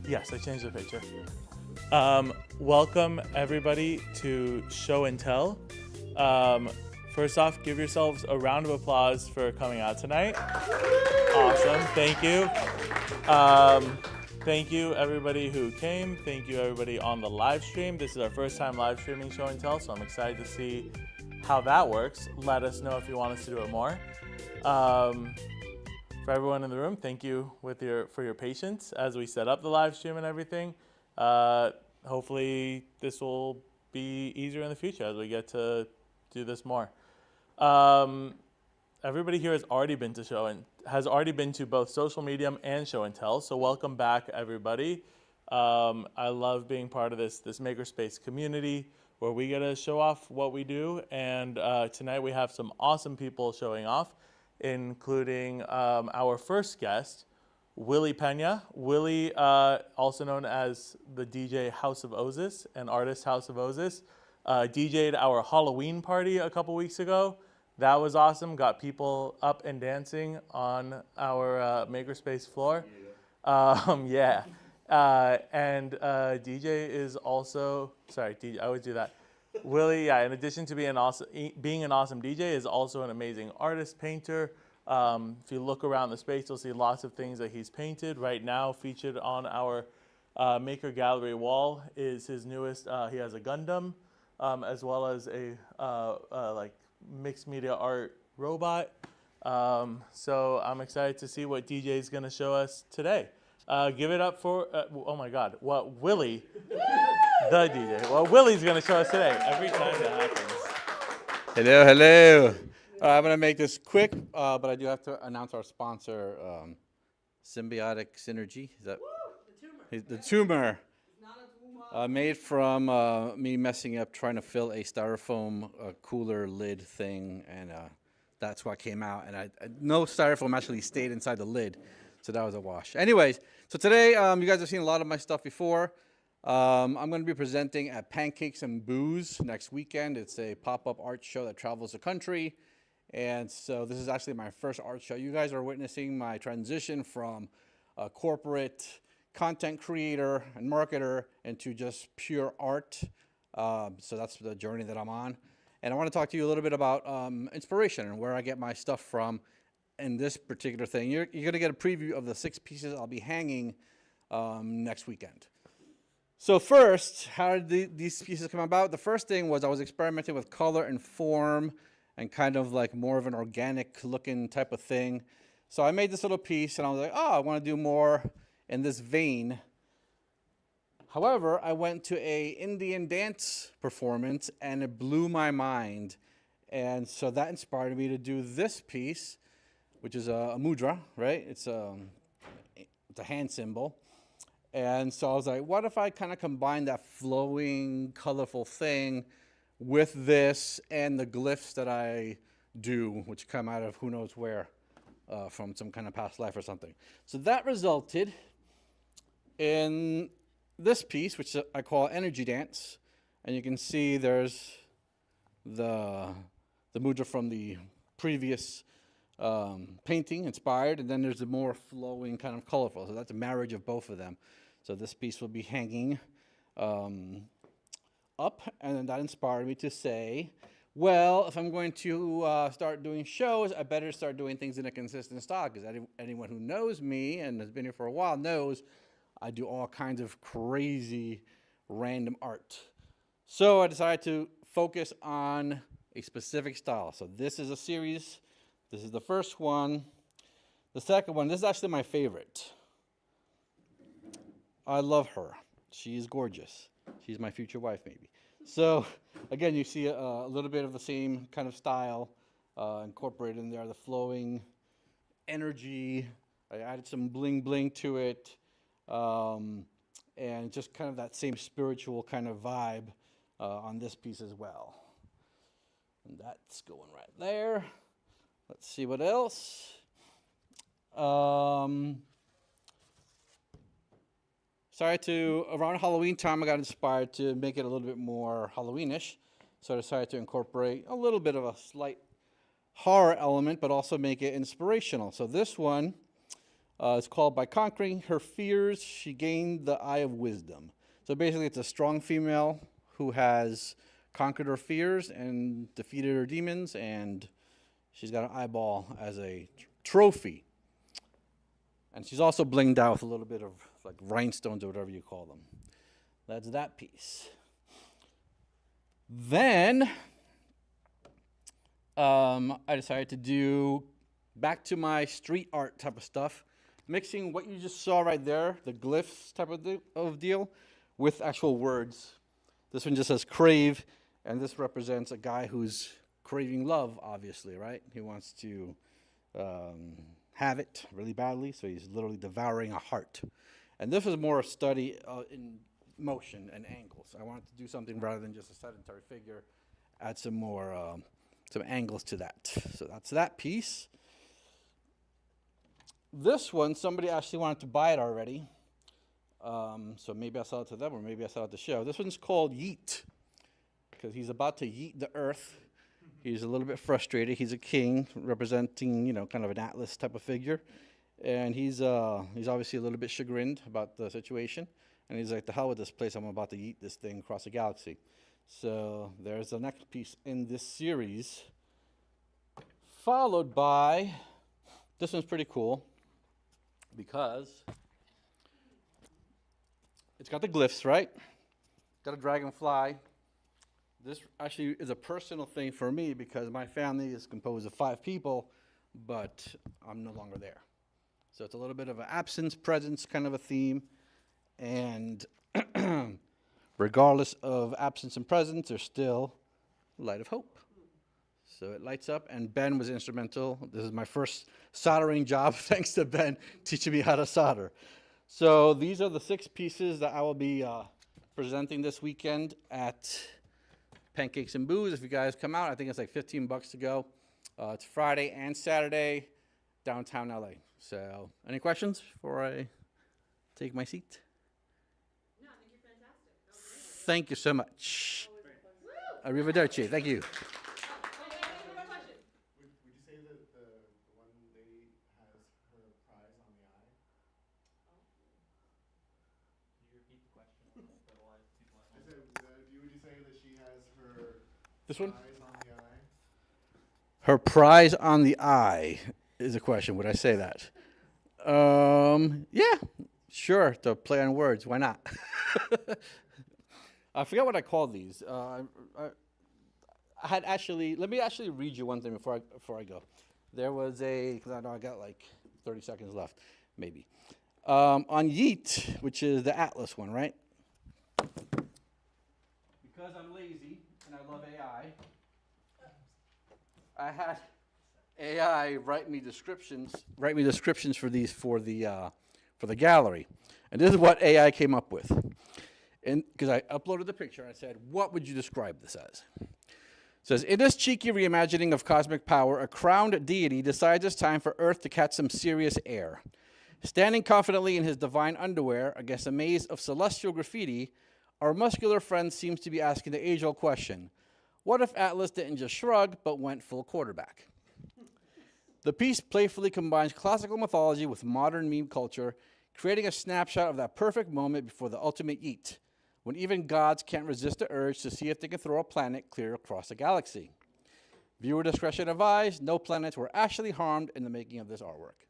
Yes, I changed the picture. Welcome everybody to Show and Tell. First off, give yourselves a round of applause for coming out tonight. Awesome, thank you. Thank you everybody who came. Thank you everybody on the live stream. This is our first time live streaming Show and Tell, so I'm excited to see how that works. Let us know if you want us to do it more. For everyone in the room, thank you for your patience as we set up the live stream and everything. Hopefully this will be easier in the future as we get to do this more. Everybody here has already been to both Social Medium and Show and Tell, so welcome back everybody. I love being part of this makerspace community where we get to show off what we do, and tonight we have some awesome people showing off, including our first guest, Willie Pena. Willie, also known as the DJ House of Osis and artist House of Osis, DJ'd our Halloween party a couple weeks ago. That was awesome. Got people up and dancing on our makerspace floor. Yeah. And DJ is also, DJ, I always do that. Willie, yeah, in addition to being an awesome DJ, is also an amazing artist, painter. If you look around the space, you'll see lots of things that he's painted. Right now, featured on our Maker Gallery wall is his newest. He has a Gundam, as well as a like mixed media art robot. So I'm excited to see what DJ is going to show us today. Give it up for, oh my God, what Willie, the DJ, what Willie's going to show us today. Every time that happens. Hello, hello. I'm going to make this quick, but I do have to announce our sponsor, Symbiotic Synergy. Is that? The tumor. Made from me messing up trying to fill a styrofoam cooler lid thing, and that's what came out. And no styrofoam actually stayed inside the lid, so that was a wash. Anyways, so today you guys have seen a lot of my stuff before. I'm going to be presenting at Pancakes and Booze next weekend. It's a pop-up art show that travels the country. And so this is actually my first art show. You guys are witnessing my transition from a corporate content creator and marketer into just pure art. So that's the journey that I'm on. And I want to talk to you a little bit about inspiration and where I get my stuff from in this particular thing. You're going to get a preview of the 6 pieces I'll be hanging next weekend. So first, how did these pieces come about? The first thing was I was experimenting with color and form and kind of like more of an organic looking type of thing. So I made this little piece and I was like, oh, I want to do more in this vein. However, I went to a Indian dance performance and it blew my mind. And so that inspired me to do this piece, which is a mudra, right? It's a hand symbol. And so I was like, what if I kind of combine that flowing, colorful thing with this and the glyphs that I do, which come out of who knows where, from some kind of past life or something. So that resulted in this piece, which I call Energy Dance. And you can see there's the mudra from the previous painting inspired, and then there's the more flowing kind of colorful. So that's a marriage of both of them. So this piece will be hanging up, and then that inspired me to say, well, if I'm going to start doing shows, I better start doing things in a consistent style, because anyone who knows me and has been here for a while knows I do all kinds of crazy random art. So I decided to focus on a specific style. So this is a series. This is the first one. The second one, this is actually my favorite. I love her. She is gorgeous. She's my future wife, maybe. So again, you see a little bit of the same kind of style incorporated in there, the flowing energy. I added some bling bling to it, and just kind of that same spiritual kind of vibe on this piece as well. And that's going right there. Let's see what else. Around Halloween time, I got inspired to make it a little bit more Halloweenish. So I decided to incorporate a little bit of a slight horror element, but also make it inspirational. So this one It's called By Conquering Her Fears, She Gained the Eye of Wisdom. So basically, it's a strong female who has conquered her fears and defeated her demons, and she's got an eyeball as a trophy. And she's also blinged out with a little bit of like rhinestones or whatever you call them. That's that piece. Then I decided to do back to my street art type of stuff, mixing what you just saw right there, the glyphs type of deal, with actual words. This one just says crave, and this represents a guy who's craving love, obviously, right? He wants to have it really badly, so he's literally devouring a heart. And this was more a study in motion and angles. I wanted to do something rather than just a sedentary figure, add some more, some angles to that. So that's that piece. This one, somebody actually wanted to buy it already. So maybe I'll sell it to them or maybe I'll sell it to the show. This one's called Yeet, because he's about to yeet the earth. He's a little bit frustrated. He's a king representing, you know, kind of an Atlas type of figure. And he's obviously a little bit chagrined about the situation. And he's like, the hell with this place. I'm about to yeet this thing across the galaxy. So there's the next piece in this series. Followed by, this one's pretty cool because it's got the glyphs, right? Got a dragonfly. This actually is a personal thing for me because my family is composed of 5 people, but I'm no longer there. So it's a little bit of an absence, presence kind of a theme. And regardless of absence and presence, there's still light of hope. So it lights up, and Ben was instrumental. This is my first soldering job, thanks to Ben teaching me how to solder. So these are the 6 pieces that I will be presenting this weekend at Pancakes and Booze. If you guys come out, I think it's like $15 to go. It's Friday and Saturday, downtown LA. So any questions before I take my seat? No, I think you're fantastic. Thank you so much. Arrivederci. Thank you. Would you say that the one lady has her prize on the eye? Can you repeat the question? Otherwise, people I said, would you say that she has her This one? prize on the eye? Her prize on the eye is a question. Would I say that? Yeah, sure. To play on words, why not? I forgot what I called these. I had actually. Let me actually read you one thing before I go. There was because I know I got like 30 seconds left, maybe. On Yeet, which is the Atlas one, right? Because I'm lazy and I love AI, I had AI write me descriptions for these for the gallery, and this is what AI came up with. And because I uploaded the picture, I said, "What would you describe this as?" It says, "In this cheeky reimagining of cosmic power, a crowned deity decides it's time for Earth to catch some serious air. Standing confidently in his divine underwear against a maze of celestial graffiti, our muscular friend seems to be asking the age-old question: what if Atlas didn't just shrug, but went full quarterback?" The piece playfully combines classical mythology with modern meme culture, creating a snapshot of that perfect moment before the ultimate yeet, when even gods can't resist the urge to see if they can throw a planet clear across the galaxy. Viewer discretion advised, no planets were actually harmed in the making of this artwork.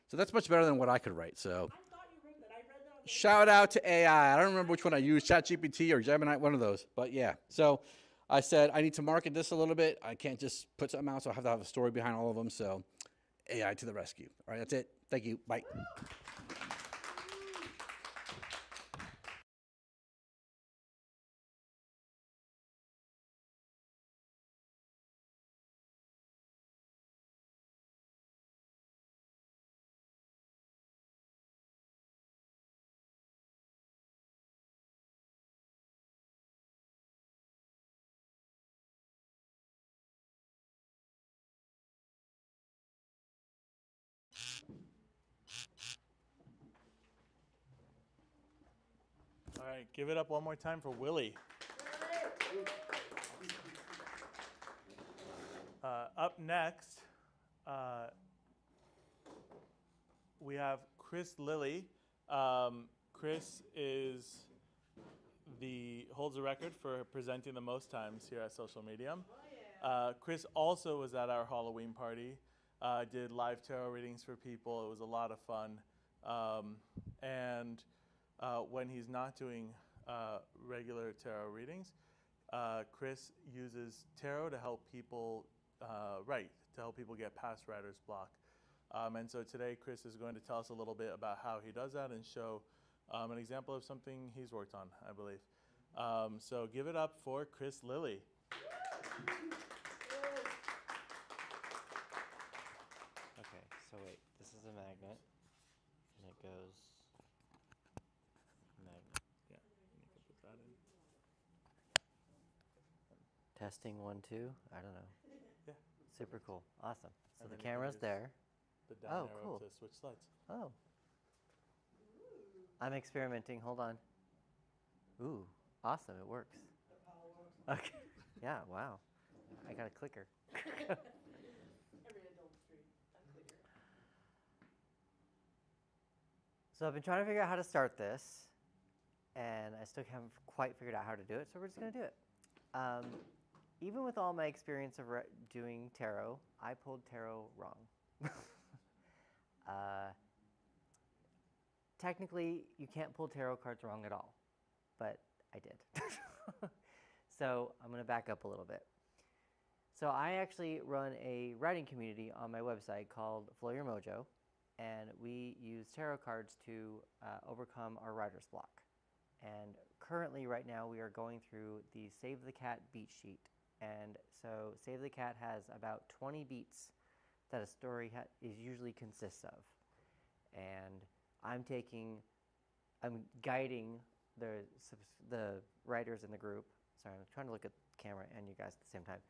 So that's much better than what I could write, so. I thought you wrote that. I read that on the Shout out to AI. I don't remember which one I used, ChatGPT or Gemini, one of those. But yeah, so I said I need to market this a little bit. I can't just put something out, so I have to have a story behind all of them. So AI to the rescue. All right, that's it. Thank you. Bye. All right, give it up one more time for Willie. Up next, we have Chris Lilly. Chris holds the record for presenting the most times here at Social Medium. Chris also was at our Halloween party. Did live tarot readings for people. It was a lot of fun. And when he's not doing regular tarot readings, Chris uses tarot to help people write, to help people get past writer's block. And so today, Chris is going to tell us a little bit about how he does that and show an example of something he's worked on, I believe. So give it up for Chris Lilly. Okay, so wait, this is a magnet, and it goes magnet. Yeah, you can put that in. Testing 1, 2. I don't know. Yeah. Super cool. Awesome. So And the then you can camera's use there. The down Oh, arrow cool. to switch slides. Oh. I'm experimenting. Hold on. Ooh, awesome. It works. Okay. Yeah. Wow. I got a clicker. Every adult stream. Unclear. So I've been trying to figure out how to start this, and I still haven't quite figured out how to do it. So we're just gonna do it. Even with all my experience of doing tarot, I pulled tarot wrong. Technically, you can't pull tarot cards wrong at all, but I did. So I'm going to back up a little bit. So I actually run a writing community on my website called Flow Your Mojo, and we use tarot cards to overcome our writer's block. And currently, right now, we are going through the Save the Cat beat sheet. And so Save the Cat has about 20 beats that a story is usually consists of. And I'm guiding the writers in the group. Sorry, I'm trying to look at the camera and you guys at the same time.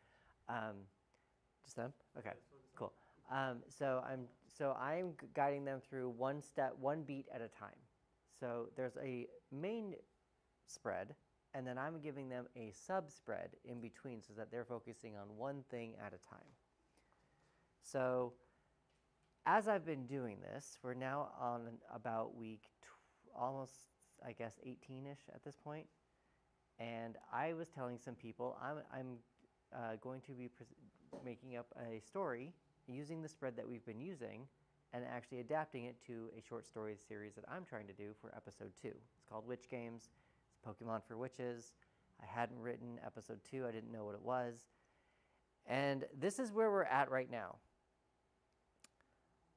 Just them? Okay, cool. So I'm guiding them through one beat at a time. So there's a main spread, and then I'm giving them a sub-spread in between so that they're focusing on one thing at a time. So as I've been doing this, we're now on about week almost, I guess, 18-ish at this point. And I was telling some people I'm going to be making up a story using the spread that we've been using and actually adapting it to a short story series that I'm trying to do for episode 2. It's called Witch Games. It's Pokemon for Witches. I hadn't written episode 2. I didn't know what it was. And this is where we're at right now.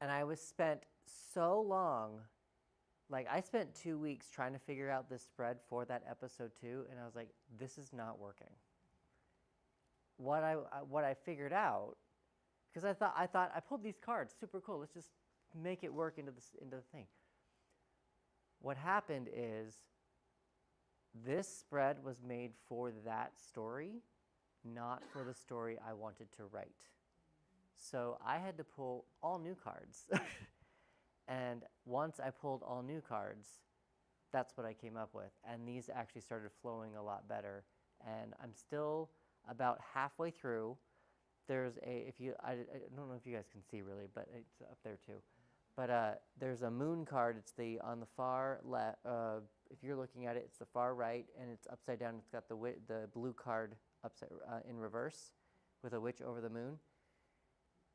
And I was spent so long, like I spent 2 weeks trying to figure out this spread for that episode 2, and I was like, this is not working. What I figured out, because I thought I pulled these cards, super cool. Let's just make it work into the thing. What happened is this spread was made for that story, not for the story I wanted to write. So I had to pull all new cards. And once I pulled all new cards, that's what I came up with. And these actually started flowing a lot better. And I'm still about halfway through. There's I don't know if you guys can see really, but it's up there too. But there's a moon card. It's on the far left. If you're looking at it, it's the far right, and it's upside down. It's got the blue card upside in reverse, with a witch over the moon.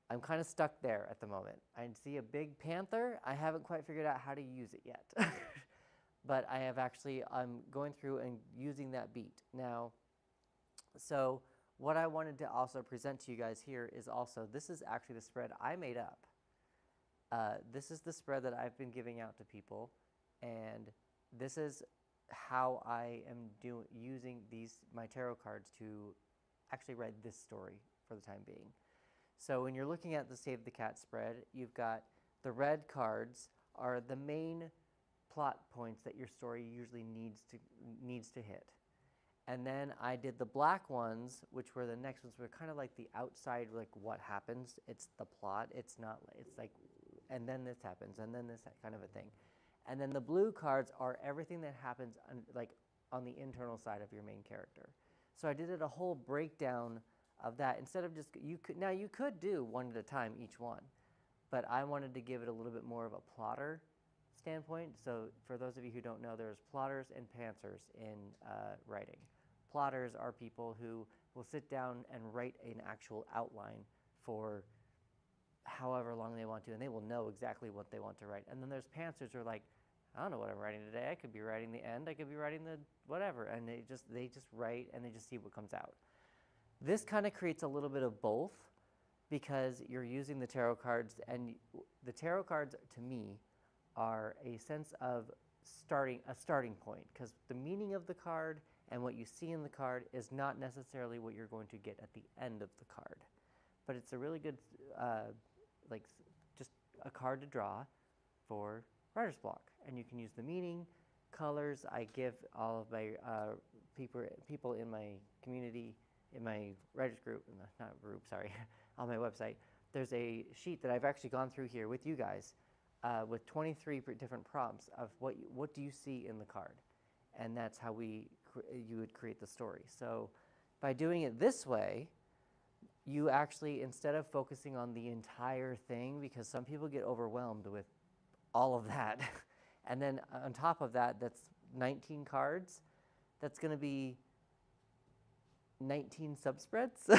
I'm kind of stuck there at the moment. I see a big panther. I haven't quite figured out how to use it yet, but I'm going through and using that beat now. So what I wanted to also present to you guys here is also, this is actually the spread I made up. This is the spread that I've been giving out to people, and this is how I am using my tarot cards to actually write this story for the time being. So when you're looking at the Save the Cat spread, you've got the red cards are the main plot points that your story usually needs to hit. And then I did the black ones, which were the next ones, were kind of like the outside, like what happens. It's the plot. It's like, and then this happens, and then this kind of a thing. And then the blue cards are everything that happens on the internal side of your main character. So I did a whole breakdown of that instead of just, you could do one at a time each one, but I wanted to give it a little bit more of a plotter standpoint. So for those of you who don't know, there's plotters and pantsers in writing. Plotters are people who will sit down and write an actual outline for however long they want to, and they will know exactly what they want to write. And then there's pantsers who are like, I don't know what I'm writing today. I could be writing the end. I could be writing the whatever. And they just write and they just see what comes out. This kind of creates a little bit of both because you're using the tarot cards, and the tarot cards to me are a sense of a starting point, because the meaning of the card and what you see in the card is not necessarily what you're going to get at the end of the card. But it's a really good, just a card to draw for writer's block. And you can use the meaning, colors. I give all of my people in my community, in my writers group, not group, sorry, on my website, there's a sheet that I've actually gone through here with you guys with 23 different prompts of what do you see in the card. And that's how you would create the story. So by doing it this way, you actually, instead of focusing on the entire thing, because some people get overwhelmed with all of that, and then on top of that, that's 19 cards, that's going to be 19 subspreads,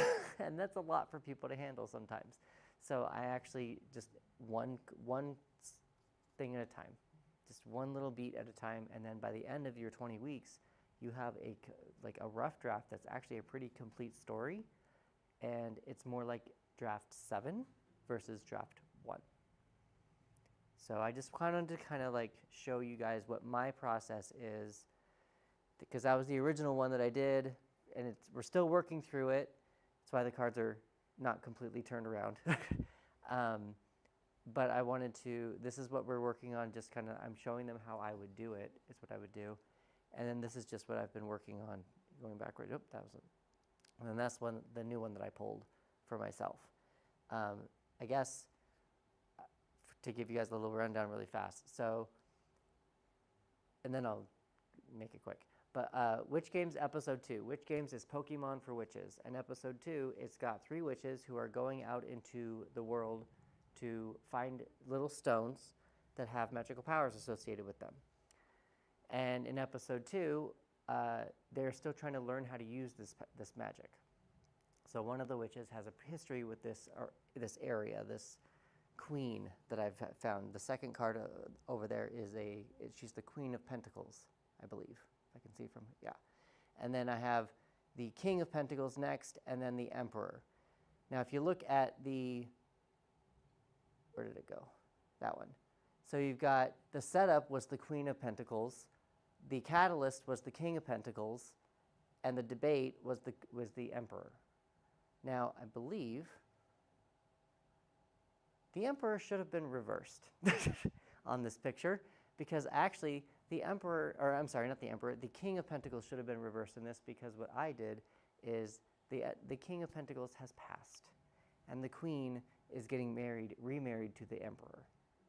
and that's a lot for people to handle sometimes. So I actually just one thing at a time, just one little beat at a time, and then by the end of your 20 weeks, you have a rough draft that's actually a pretty complete story, and it's more like draft 7 versus draft 1. So I just wanted to kind of show you guys what my process is, because that was the original one that I did, and we're still working through it. That's why the cards are not completely turned around. But I wanted to, this is what we're working on, just kind of, I'm showing them how I would do it, is what I would do. And then this is just what I've been working on, going backward. Oh, that was it. And then that's the new one that I pulled for myself. I guess, to give you guys a little rundown really fast. So, and then I'll make it quick. But Witch Games Episode 2. Witch Games is Pokemon for witches. And Episode 2, it's got 3 witches who are going out into the world to find little stones that have magical powers associated with them. And in Episode 2, they're still trying to learn how to use this magic. So one of the witches has a history with this area, this queen that I've found. The second card over there she's the Queen of Pentacles, I believe. I can see from, yeah. And then I have the King of Pentacles next, and then the Emperor. Now, if you look at where did it go? That one. So you've got, the setup was the Queen of Pentacles, the catalyst was the King of Pentacles, and the debate was the Emperor. Now, I believe the Emperor should have been reversed on this picture, because actually the Emperor, or I'm sorry, not the Emperor, the King of Pentacles should have been reversed in this, because what I did is the King of Pentacles has passed, and the Queen is getting remarried to the Emperor.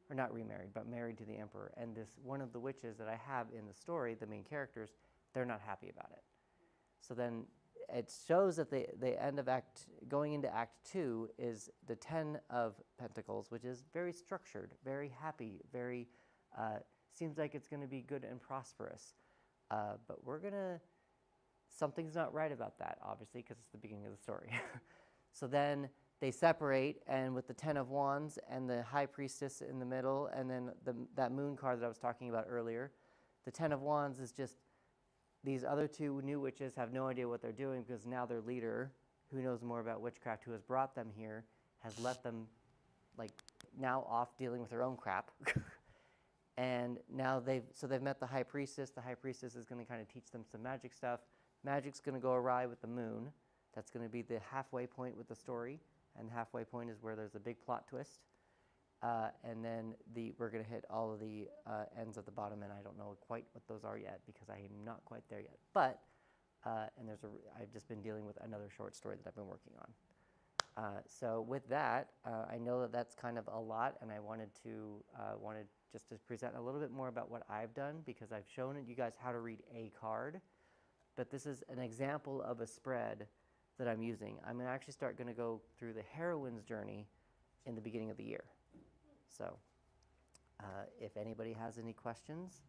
Or not remarried, but married to the Emperor. And one of the witches that I have in the story, the main characters, they're not happy about it. So then it shows that the end of going into Act 2 is the 10 of Pentacles, which is very structured, very happy, very, seems like it's going to be good and prosperous. But something's not right about that, obviously, because it's the beginning of the story. So then they separate, and with the 10 of Wands and the High Priestess in the middle, and then that Moon card that I was talking about earlier, the 10 of Wands is just these other 2 new witches have no idea what they're doing, because now their leader, who knows more about witchcraft, who has brought them here, has let them now off dealing with their own crap. And now they've met the High Priestess. The High Priestess is going to kind of teach them some magic stuff. Magic's going to go awry with the Moon. That's going to be the halfway point with the story. And the halfway point is where there's a big plot twist. And then we're going to hit all of the ends at the bottom, and I don't know quite what those are yet, because I am not quite there yet. But, and I've just been dealing with another short story that I've been working on. So with that, I know that that's kind of a lot, and I wanted just to present a little bit more about what I've done, because I've shown you guys how to read a card. But this is an example of a spread that I'm using. I'm actually going to go through the heroine's journey in the beginning of the year. So if anybody has any questions,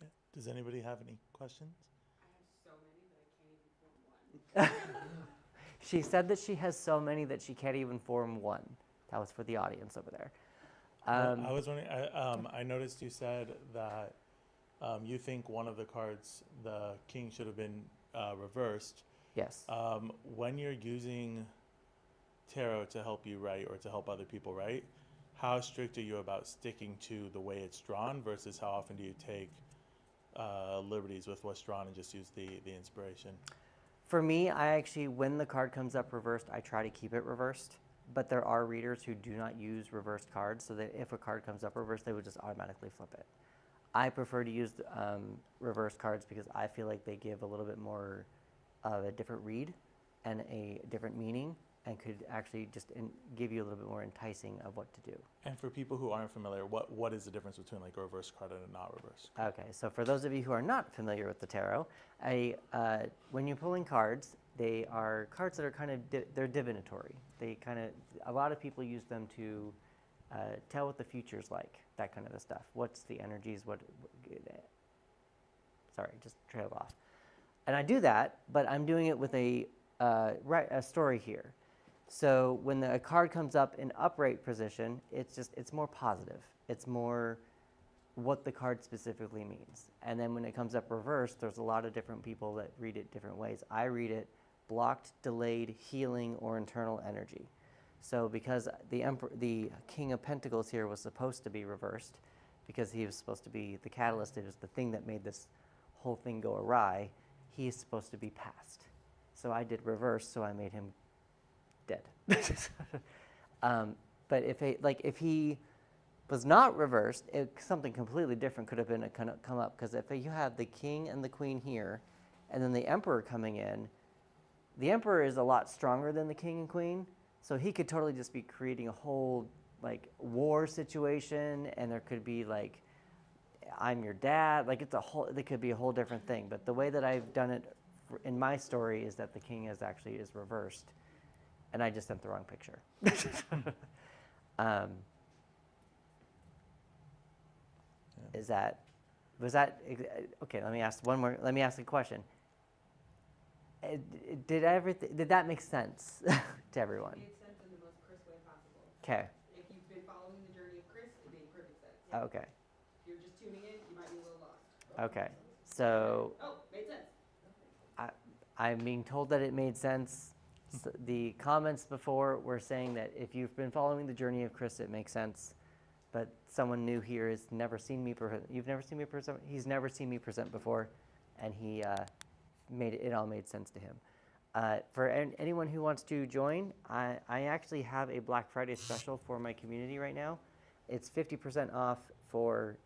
Yeah. Does anybody have any questions? I have so many, but I can't even form one. she said that she has so many that she can't even form one. That was for the audience over there. I was wondering. I noticed you said that you think one of the cards, the king, should have been reversed. Yes. When you're using tarot to help you write or to help other people write, how strict are you about sticking to the way it's drawn versus how often do you take liberties with what's drawn and just use the inspiration? For me, I actually, when the card comes up reversed, I try to keep it reversed. But there are readers who do not use reversed cards, so that if a card comes up reversed, they would just automatically flip it. I prefer to use reversed cards because I feel like they give a little bit more of a different read and a different meaning, and could actually just give you a little bit more enticing of what to do. And for people who aren't familiar, what is the difference between like a reverse card and a not reverse? Okay, so for those of you who are not familiar with the tarot, when you're pulling cards, they are cards that are kind of they're divinatory. They kind of, a lot of people use them to tell what the future's like, that kind of stuff. What's the energies? Sorry, just trailed off. And I do that, but I'm doing it with a story here. So when a card comes up in upright position, it's more positive. It's more what the card specifically means. And then when it comes up reversed, there's a lot of different people that read it different ways. I read it blocked, delayed, healing, or internal energy. So because the King of Pentacles here was supposed to be reversed, because he was supposed to be the catalyst, it was the thing that made this whole thing go awry, he is supposed to be past. So I did reverse, so I made him dead. But if he was not reversed, something completely different could have been come up. Because if you have the king and the queen here, and then the emperor coming in, the emperor is a lot stronger than the king and queen, so he could totally just be creating a whole like war situation, and there could be like, I'm your dad, like it could be a whole different thing. But the way that I've done it in my story is that the king is reversed, and I just sent the wrong picture. Was that okay? Let me ask one more. Let me ask a question. Did that make sense to everyone? It made sense in the most Chris way possible. Okay. If you've been following the journey of Chris, it made perfect sense. Okay. If you're just tuning in, you might be a little lost. Okay. So Oh, made sense. I'm being told that it made sense. The comments before were saying that if you've been following the journey of Chris, it makes sense. But someone new here has never seen me present. You've never seen me present. He's never seen me present before, and he it all made sense to him. For anyone who wants to join, I actually have a Black Friday special for my community right now. It's 50% off for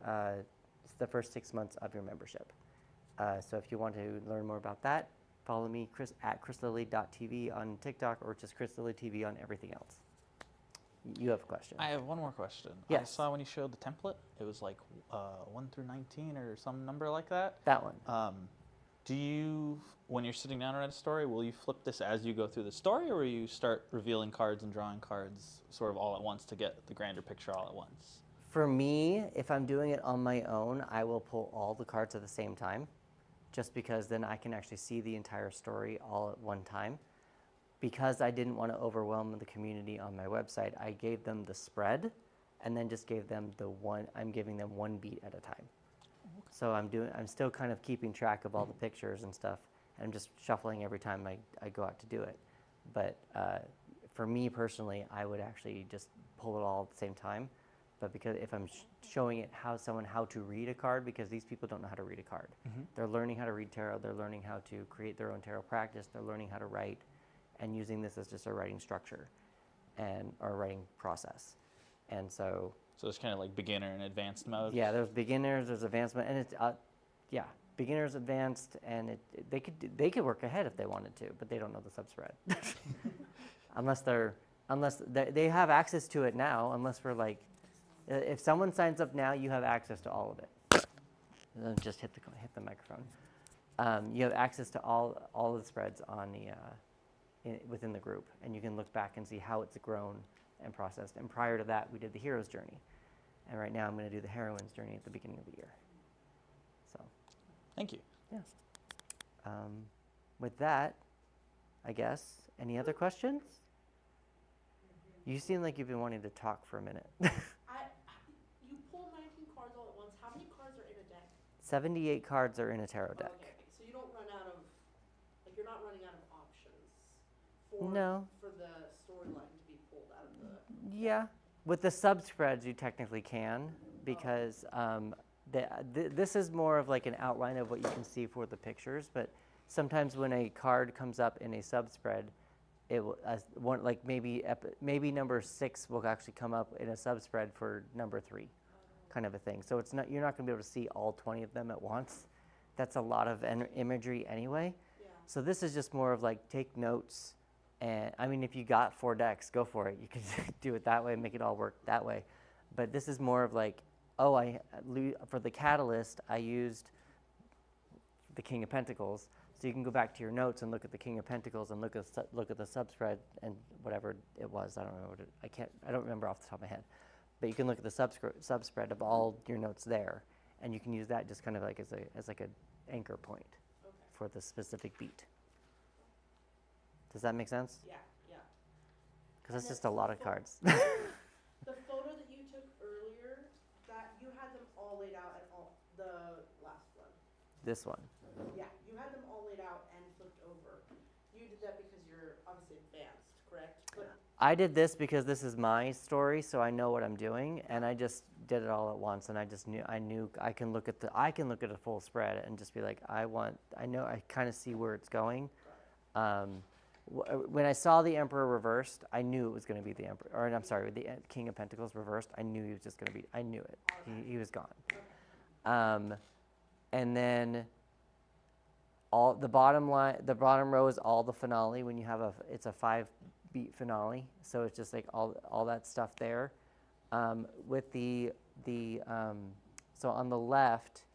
the first 6 months of your membership. So if you want to learn more about that, follow me at chrislily.tv on TikTok, or just chrislilytv on everything else. You have a question. I have one more question. Yes. I saw when you showed the template, it was like 1 through 19 or some number like that. That one. Do you, when you're sitting down to write a story, will you flip this as you go through the story, or will you start revealing cards and drawing cards sort of all at once to get the grander picture all at once? For me, if I'm doing it on my own, I will pull all the cards at the same time, just because then I can actually see the entire story all at one time. Because I didn't want to overwhelm the community on my website, I gave them the spread, and then just gave them I'm giving them one beat at a time. So I'm still kind of keeping track of all the pictures and stuff, and I'm just shuffling every time I go out to do it. But for me personally, I would actually just pull it all at the same time. But because if I'm showing it how to read a card, because these people don't know how to read a card. Mm-hmm. They're learning how to read tarot, they're learning how to create their own tarot practice, they're learning how to write, and using this as just a writing structure or writing process. And so it's kind of like beginner and advanced mode? Yeah, there's beginners, there's advancement, and it's beginners, advanced, and they could work ahead if they wanted to, but they don't know the subspread. unless they have access to it now, unless we're like, if someone signs up now, you have access to all of it. And then just hit the microphone. You have access to all the spreads on the within the group, and you can look back and see how it's grown and processed. And prior to that, we did the hero's journey. And right now I'm going to do the heroine's journey at the beginning of the year. So, Thank you. yeah. With that, I guess, any other questions? You seem like you've been wanting to talk for a minute. You pull 19 cards all at once. How many cards are in a deck? 78 cards are in a tarot deck. Okay, so you don't run out of, like, you're not running out of options for No. for the storyline to be pulled out of the. Yeah. With the subspreads, you technically can, because this is more of like an outline of what you can see for the pictures. But sometimes when a card comes up in a subspread, it will one like maybe number 6 will actually come up in a subspread for number 3, kind of a thing. So it's not, you're not going to be able to see all 20 of them at once. That's a lot of imagery anyway. Yeah. So this is just more of like take notes. And I mean, if you got 4 decks, go for it. You can do it that way, make it all work that way. But this is more of like, oh, for the catalyst, I used the King of Pentacles. So you can go back to your notes and look at the King of Pentacles and look at the subspread and whatever it was. I don't know I don't remember off the top of my head. But you can look at the subspread of all your notes there, and you can use that just kind of like as like an anchor point for the specific beat. Does that make sense? Yeah, yeah. Because that's And just a lot of cards. The photo that you took earlier, that you had them all laid out and all the last one. This one. Yeah, you had them all laid out and flipped over. You did that because you're obviously advanced, correct? But I did this because this is my story, so I know what I'm doing, and I just did it all at once, and I knew I can look at a full spread and just be like, I kind of see where it's going. When I saw the Emperor reversed, I knew it was going to be the Emperor, or I'm sorry, the King of Pentacles reversed. I knew he was just going to be. I knew it. He was gone. And then the bottom row is all the finale. When you have it's a 5-beat finale, so it's just like all that stuff there. With so on the left,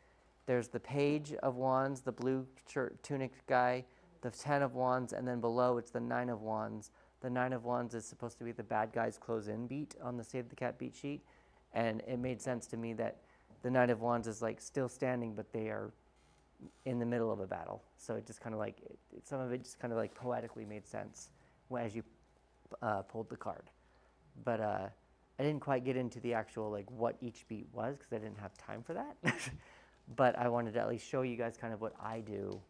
there's the Page of Wands, the blue tunic guy, the 10 of Wands, and then below it's the 9 of Wands. The 9 of Wands is supposed to be the bad guys close-in beat on the Save the Cat beat sheet, and it made sense to me that the 9 of Wands is like still standing, but they are in the middle of a battle. So it just kind of like, some of it just kind of like poetically made sense as you pulled the card. But I didn't quite get into the actual like what each beat was because I didn't have time for that. But I wanted to at least show you guys kind of what I do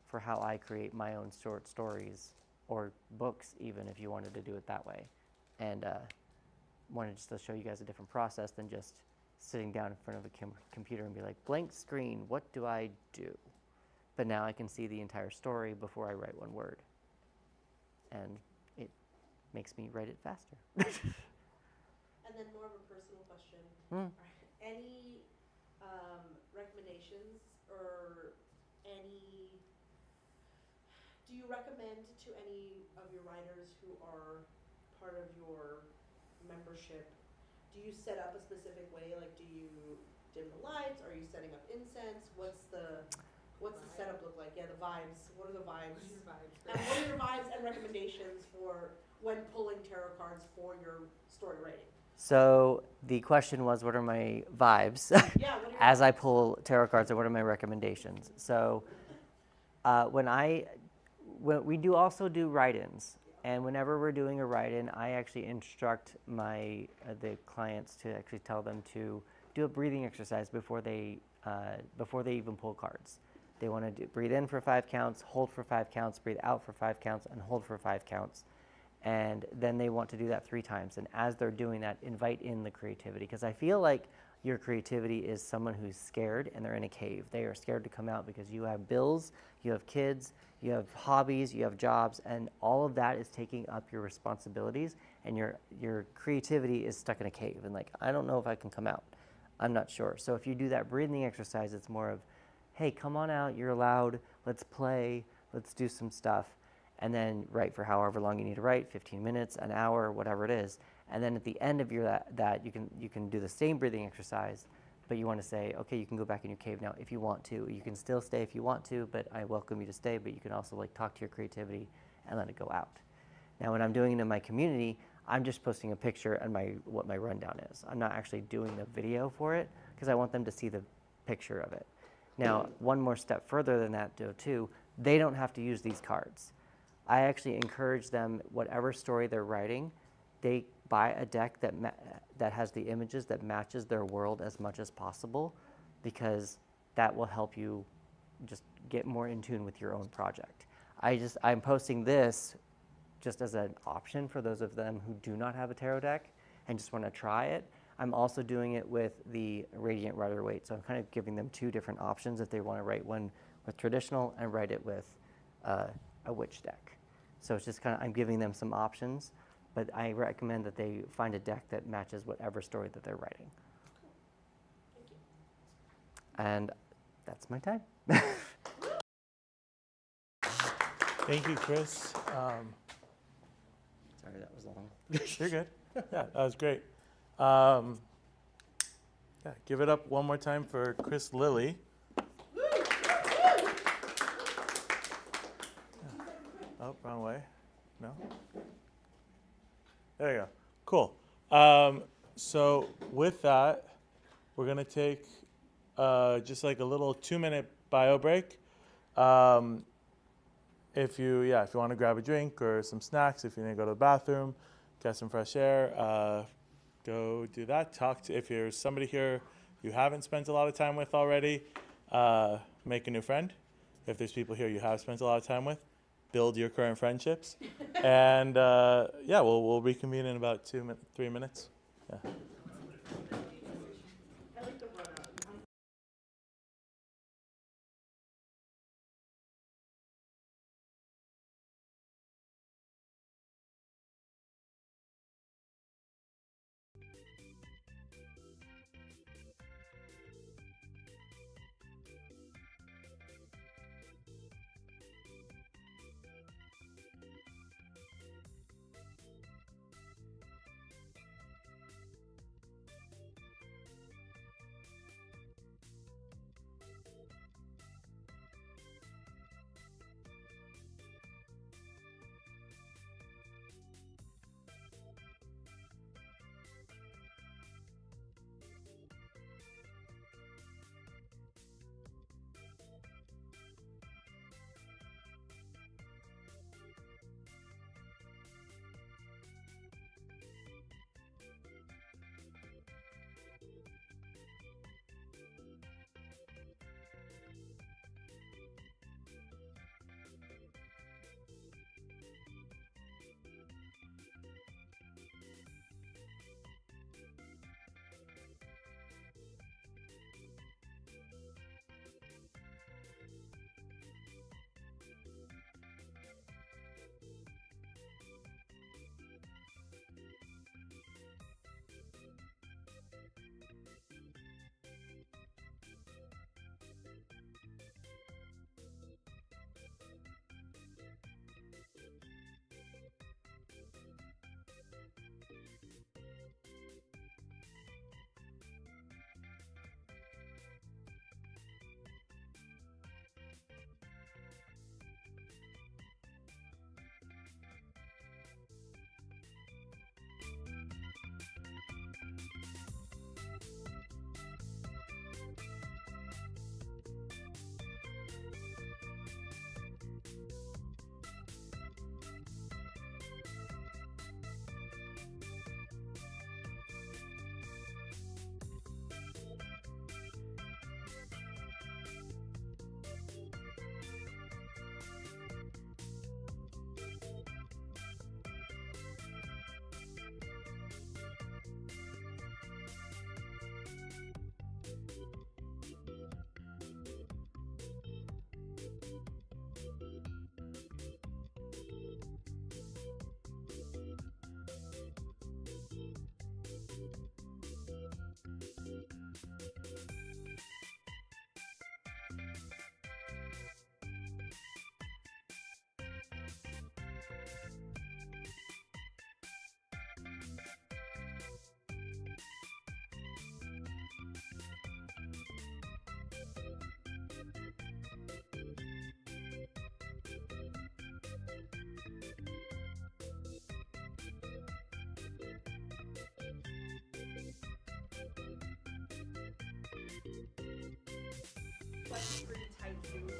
for how I create my own short stories or books, even if you wanted to do it that way. And wanted just to show you guys a different process than just sitting down in front of a computer and be like, blank screen, what do I do? But now I can see the entire story before I write one word. And it makes me write it faster. and then more of a personal question. Any recommendations or do you recommend to any of your writers who are part of your membership, do you set up a specific way? Like, do you dim the lights? Are you setting up incense? What's the setup look like? Yeah, the vibes. What are the vibes? And what are your vibes and recommendations for when pulling tarot cards for your story writing? So the question was, what are my vibes Yeah, what are your as I pull tarot cards, or what are my recommendations? So when we also do write-ins, and whenever we're doing a write-in, I actually instruct the clients to actually tell them to do a breathing exercise before they even pull cards. They want to breathe in for 5 counts, hold for 5 counts, breathe out for 5 counts, and hold for 5 counts. And then they want to do that 3 times. And as they're doing that, invite in the creativity. Because I feel like your creativity is someone who's scared and they're in a cave. They are scared to come out because you have bills, you have kids, you have hobbies, you have jobs, and all of that is taking up your responsibilities, and your creativity is stuck in a cave. And like, I don't know if I can come out. I'm not sure. So if you do that breathing exercise, it's more of, hey, come on out, you're allowed, let's play, let's do some stuff. And then write for however long you need to write, 15 minutes, an hour, whatever it is. And then at the end of that you can do the same breathing exercise, but you want to say, okay, you can go back in your cave now if you want to. You can still stay if you want to, but I welcome you to stay, but you can also like talk to your creativity and let it go out. Now when I'm doing it in my community, I'm just posting a picture and what my rundown is. I'm not actually doing the video for it because I want them to see the picture of it. Now, one more step further than that, though, too, they don't have to use these cards. I actually encourage them, whatever story they're writing, they buy a deck that has the images that matches their world as much as possible, because that will help you just get more in tune with your own project. I'm posting this just as an option for those of them who do not have a tarot deck and just want to try it. I'm also doing it with the Radiant Rider-Waite, so I'm kind of giving them two different options if they want to write one with traditional and write it with a witch deck. So it's just kind of, I'm giving them some options, but I recommend that they find a deck that matches whatever story that they're writing. And that's my time. Thank you, Chris. Sorry, that was long. You're good. Yeah, that was great. Yeah, give it up one more time for Chris Lilly. Oh, wrong way. No? There you go. Cool. So with that, we're going to take just like a little 2-minute bio break. If you want to grab a drink or some snacks, if you need to go to the bathroom, get some fresh air, go do that. If there's somebody here you haven't spent a lot of time with already, make a new friend. If there's people here you have spent a lot of time with, build your current friendships. And we'll reconvene in about 3 minutes. Yeah. questions pretty tight too.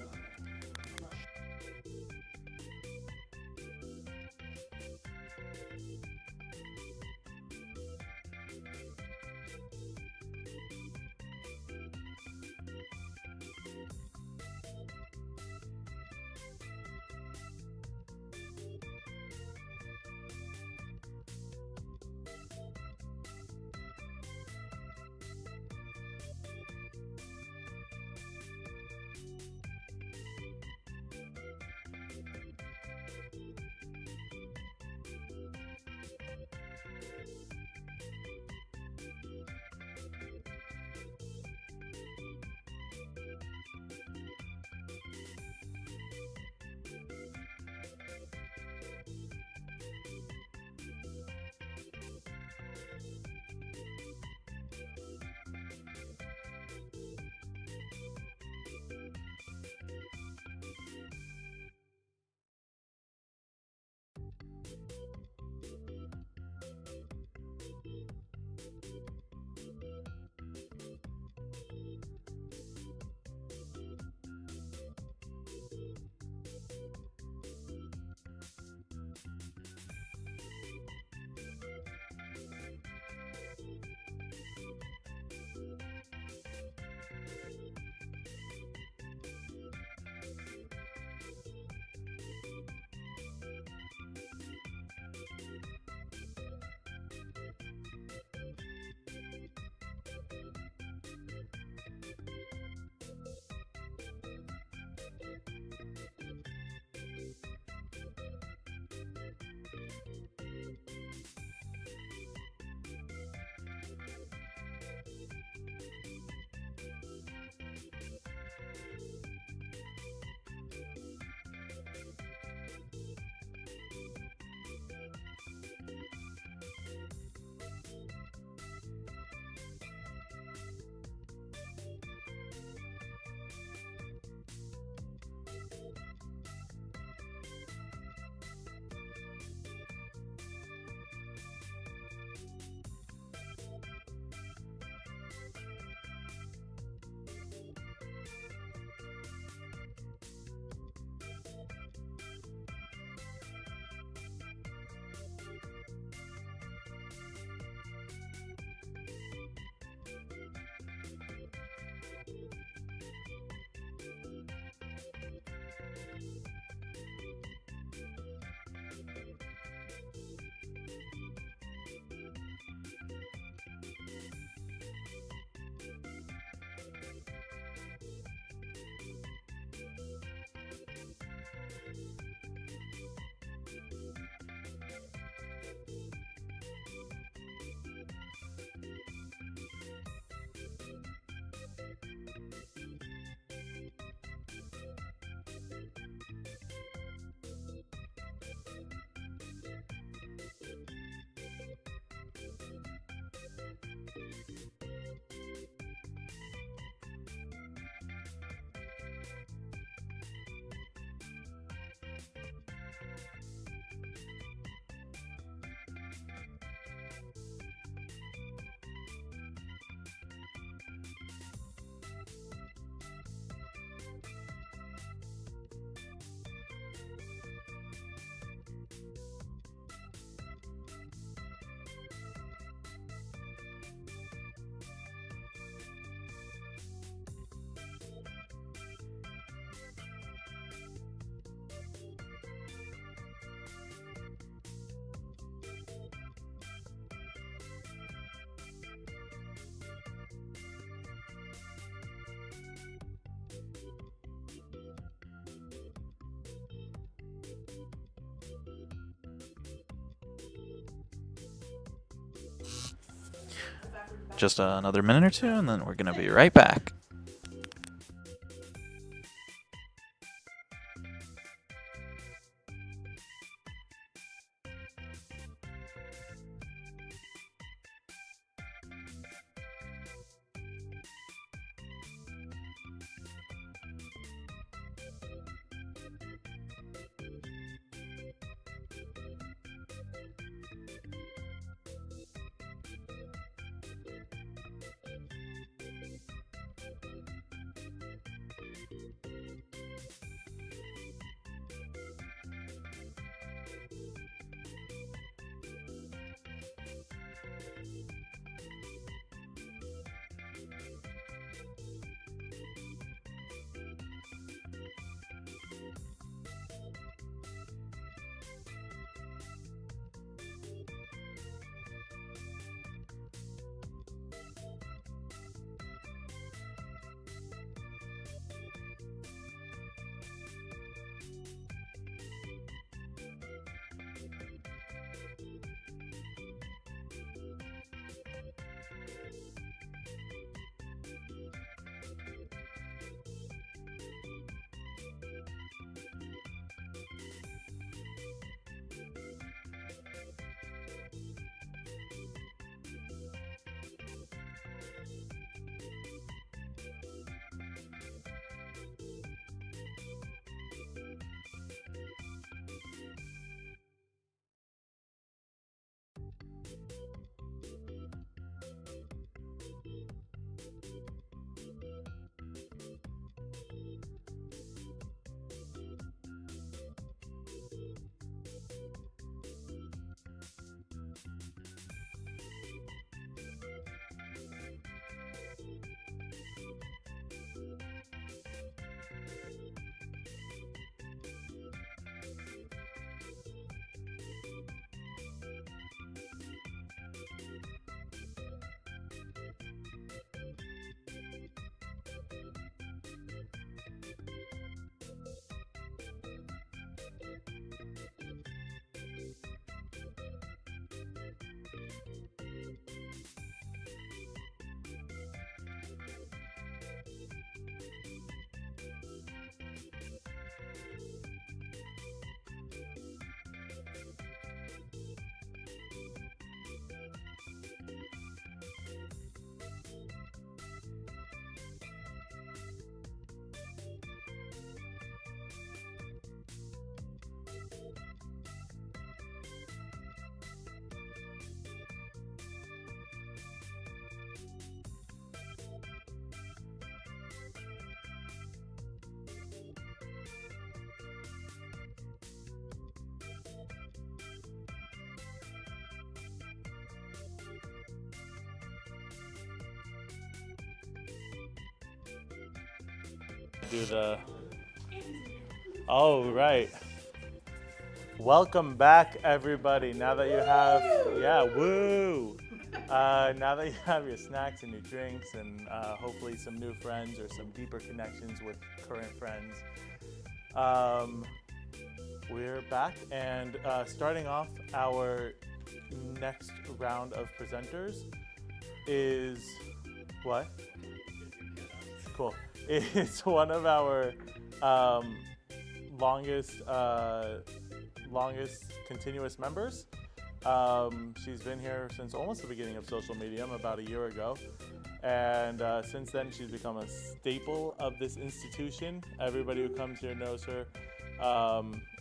Just another minute or two, and then we're going to be right back. do the. Oh, right. Welcome back, everybody. Now that you have, yeah, woo! Now that you have your snacks and your drinks and hopefully some new friends or some deeper connections with current friends, we're back and starting off our next round of presenters is what? Cool. It's one of our longest continuous members. She's been here since almost the beginning of Social Medium, about a year ago. And since then, she's become a staple of this institution. Everybody who comes here knows her.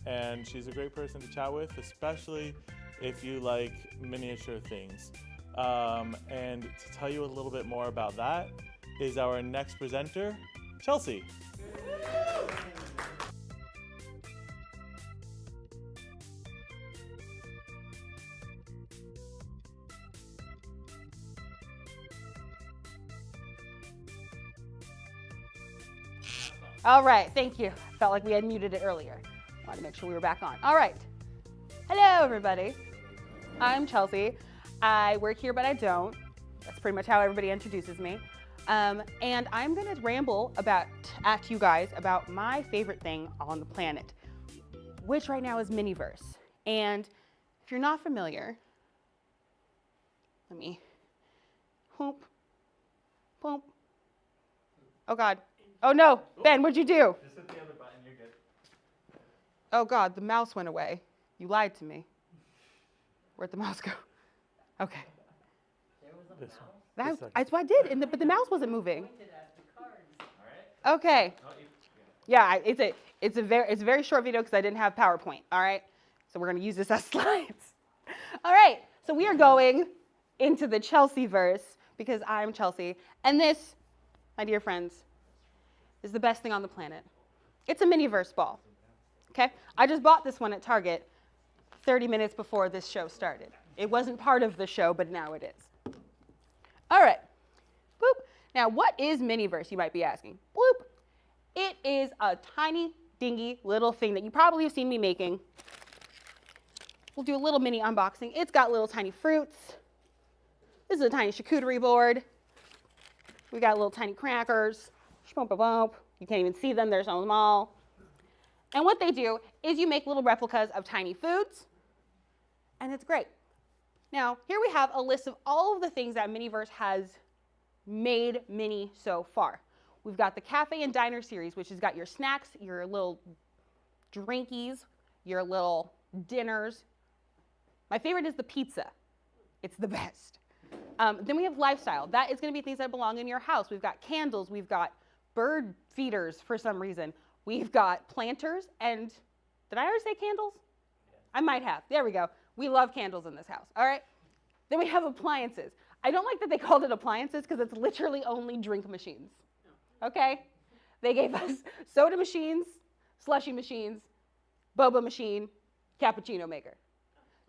And she's a great person to chat with, especially if you like miniature things. And to tell you a little bit more about that is our next presenter, Chelsea. All right, thank you. Felt like we had muted it earlier. Wanted to make sure we were back on. All right. Hello, everybody. I'm Chelsea. I work here, but I don't. That's pretty much how everybody introduces me. And I'm gonna ramble at you guys about my favorite thing on the planet, which right now is Miniverse. And if you're not familiar, let me, whoop, whoop. Oh God. Oh no, Ben, what'd you do? Just hit the other button, you're good. Oh God, the mouse went away. You lied to me. Where'd the mouse go? Okay. This one. That's what I did, but the mouse wasn't moving. All right. Okay. Oh, Yeah, it's a very short video because I didn't have PowerPoint. All right. So we're gonna use this as slides. All right. So we are going into the Chelsea verse because I'm Chelsea, and this, my dear friends, is the best thing on the planet. It's a Miniverse ball. Okay. I just bought this one at Target 30 minutes before this show started. It wasn't part of the show, but now it is. All right. Boop. Now, what is Miniverse, you might be asking? Bloop. It is a tiny, dingy little thing that you probably have seen me making. We'll do a little mini unboxing. It's got little tiny fruits. This is a tiny charcuterie board. We got little tiny crackers. You can't even see them, they're so small. And what they do is you make little replicas of tiny foods, and it's great. Now, here we have a list of all of the things that Miniverse has made Mini so far. We've got the Cafe and Diner series, which has got your snacks, your little drinkies, your little dinners. My favorite is the pizza. It's the best. Then we have lifestyle. That is going to be things that belong in your house. We've got candles. We've got bird feeders for some reason. We've got planters. And did I already say candles? I might have. There we go. We love candles in this house. All right. Then we have appliances. I don't like that they called it appliances because it's literally only drink machines. Okay? They gave us soda machines, slushy machines, boba machine, cappuccino maker.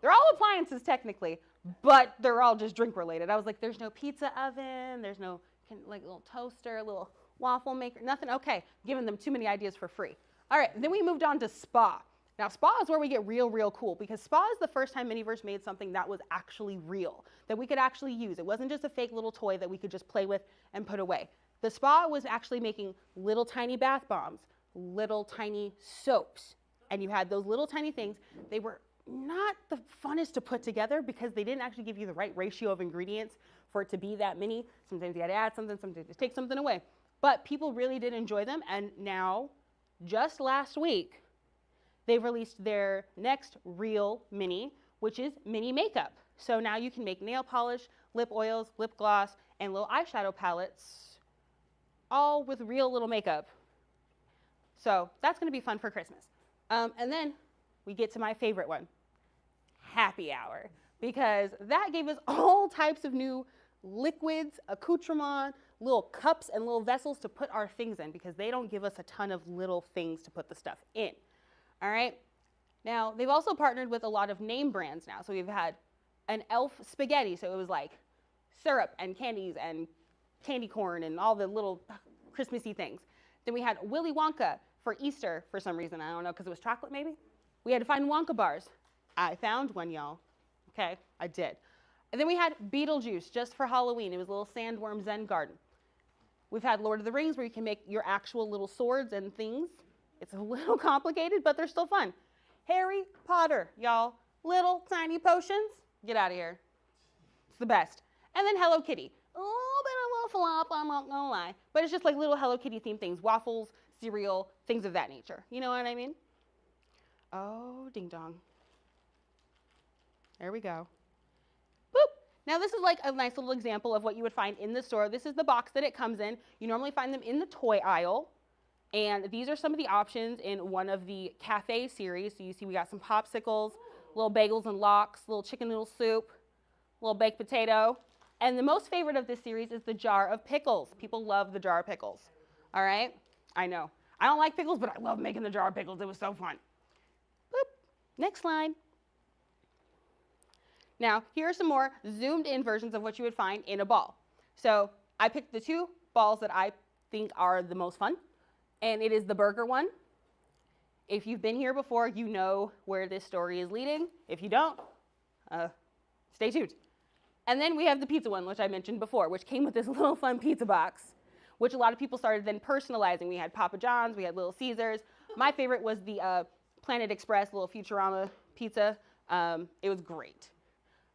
They're all appliances technically, but they're all just drink related. I was like, there's no pizza oven, there's no like little toaster, little waffle maker, nothing. Okay, giving them too many ideas for free. All right, then we moved on to spa. Now spa is where we get real cool because spa is the first time Miniverse made something that was actually real, that we could actually use. It wasn't just a fake little toy that we could just play with and put away. The spa was actually making little tiny bath bombs, little tiny soaps, and you had those little tiny things. They were not the funnest to put together because they didn't actually give you the right ratio of ingredients for it to be that mini. Sometimes you had to add something, sometimes you take something away. But people really did enjoy them, and now, just last week, they've released their next real mini, which is mini makeup. So now you can make nail polish, lip oils, lip gloss, and little eyeshadow palettes, all with real little makeup. So that's gonna be fun for Christmas. And then we get to my favorite one, happy hour, because that gave us all types of new liquids, accoutrements, little cups and little vessels to put our things in because they don't give us a ton of little things to put the stuff in. All right. Now, they've also partnered with a lot of name brands now. So we've had an elf spaghetti. So it was like syrup and candies and candy corn and all the little Christmassy things. Then we had Willy Wonka for Easter for some reason. I don't know, because it was chocolate maybe? We had to find Wonka bars. I found one, y'all. Okay, I did. And then we had Beetlejuice just for Halloween. It was a little sandworm Zen garden. We've had Lord of the Rings where you can make your actual little swords and things. It's a little complicated, but they're still fun. Harry Potter, y'all. Little tiny potions. Get out of here. It's the best. And then Hello Kitty. A little bit of a flop, I'm not gonna lie. But it's just like little Hello Kitty themed things. Waffles, cereal, things of that nature. You know what I mean? Oh, ding dong. There we go. Boop. Now this is like a nice little example of what you would find in the store. This is the box that it comes in. You normally find them in the toy aisle. And these are some of the options in one of the cafe series. So you see we got some popsicles, little bagels and lox, little chicken noodle soup, little baked potato. And the most favorite of this series is the jar of pickles. People love the jar of pickles. All right? I know. I don't like pickles, but I love making the jar of pickles. It was so fun. Boop. Next slide. Now, here are some more zoomed in versions of what you would find in a ball. So I picked the two balls that I think are the most fun. And it is the burger one. If you've been here before, you know where this story is leading. If you don't, stay tuned. And then we have the pizza one, which I mentioned before, which came with this little fun pizza box, which a lot of people started then personalizing. We had Papa John's, we had Little Caesars. My favorite was the Planet Express, little Futurama pizza. It was great.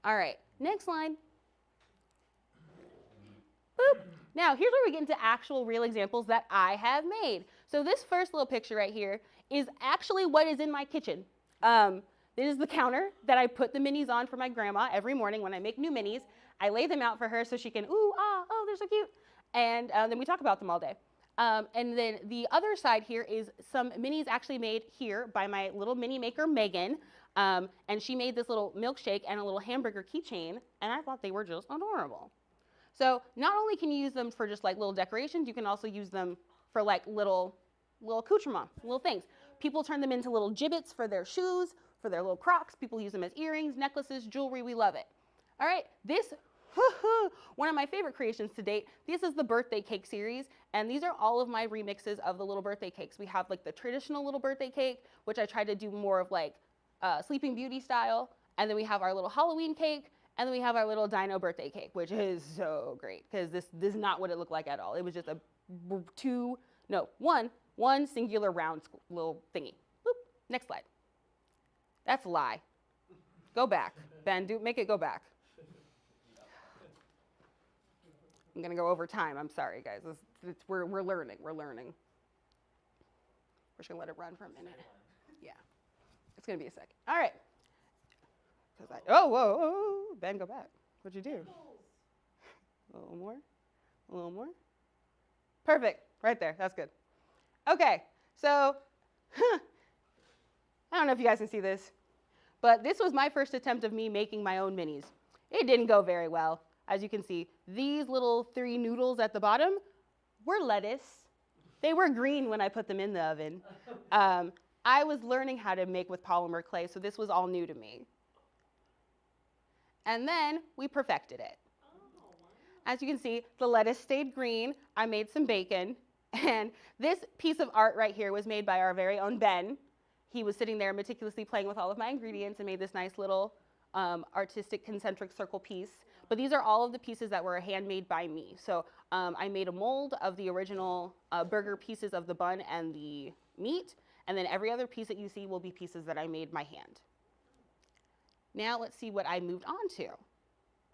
All right, next slide. Boop. Now, here's where we get into actual real examples that I have made. So this first little picture right here is actually what is in my kitchen. This is the counter that I put the minis on for my grandma every morning when I make new minis. I lay them out for her so she can, ooh, ah, oh, they're so cute. And then we talk about them all day. And then the other side here is some minis actually made here by my little mini maker, Megan. And she made this little milkshake and a little hamburger keychain, and I thought they were just adorable. So not only can you use them for just like little decorations, you can also use them for like little accoutrement, little things. People turn them into little gibbets for their shoes, for their little Crocs. People use them as earrings, necklaces, jewelry. We love it. All right, this, one of my favorite creations to date, this is the birthday cake series, and these are all of my remixes of the little birthday cakes. We have like the traditional little birthday cake, which I tried to do more of like Sleeping Beauty style, and then we have our little Halloween cake, and then we have our little dino birthday cake, which is so great, because this is not what it looked like at all. It was just one singular round little thingy. Boop. Next slide. That's a lie. Go back. Ben, make it go back. I'm going to go over time. I'm sorry, guys. We're learning. We're learning. We're just going to let it run for a minute. Yeah. It's going to be a second. All right. Whoa. Ben, go back. What'd you do? A little more. A little more. Perfect. Right there. That's good. Okay. So, I don't know if you guys can see this, but this was my first attempt of me making my own minis. It didn't go very well. As you can see, these little 3 noodles at the bottom were lettuce. They were green when I put them in the oven. I was learning how to make with polymer clay, so this was all new to me. And then we perfected it. As you can see, the lettuce stayed green. I made some bacon. And this piece of art right here was made by our very own Ben. He was sitting there meticulously playing with all of my ingredients and made this nice little artistic concentric circle piece. But these are all of the pieces that were handmade by me. So I made a mold of the original burger pieces of the bun and the meat. And then every other piece that you see will be pieces that I made by hand. Now let's see what I moved on to,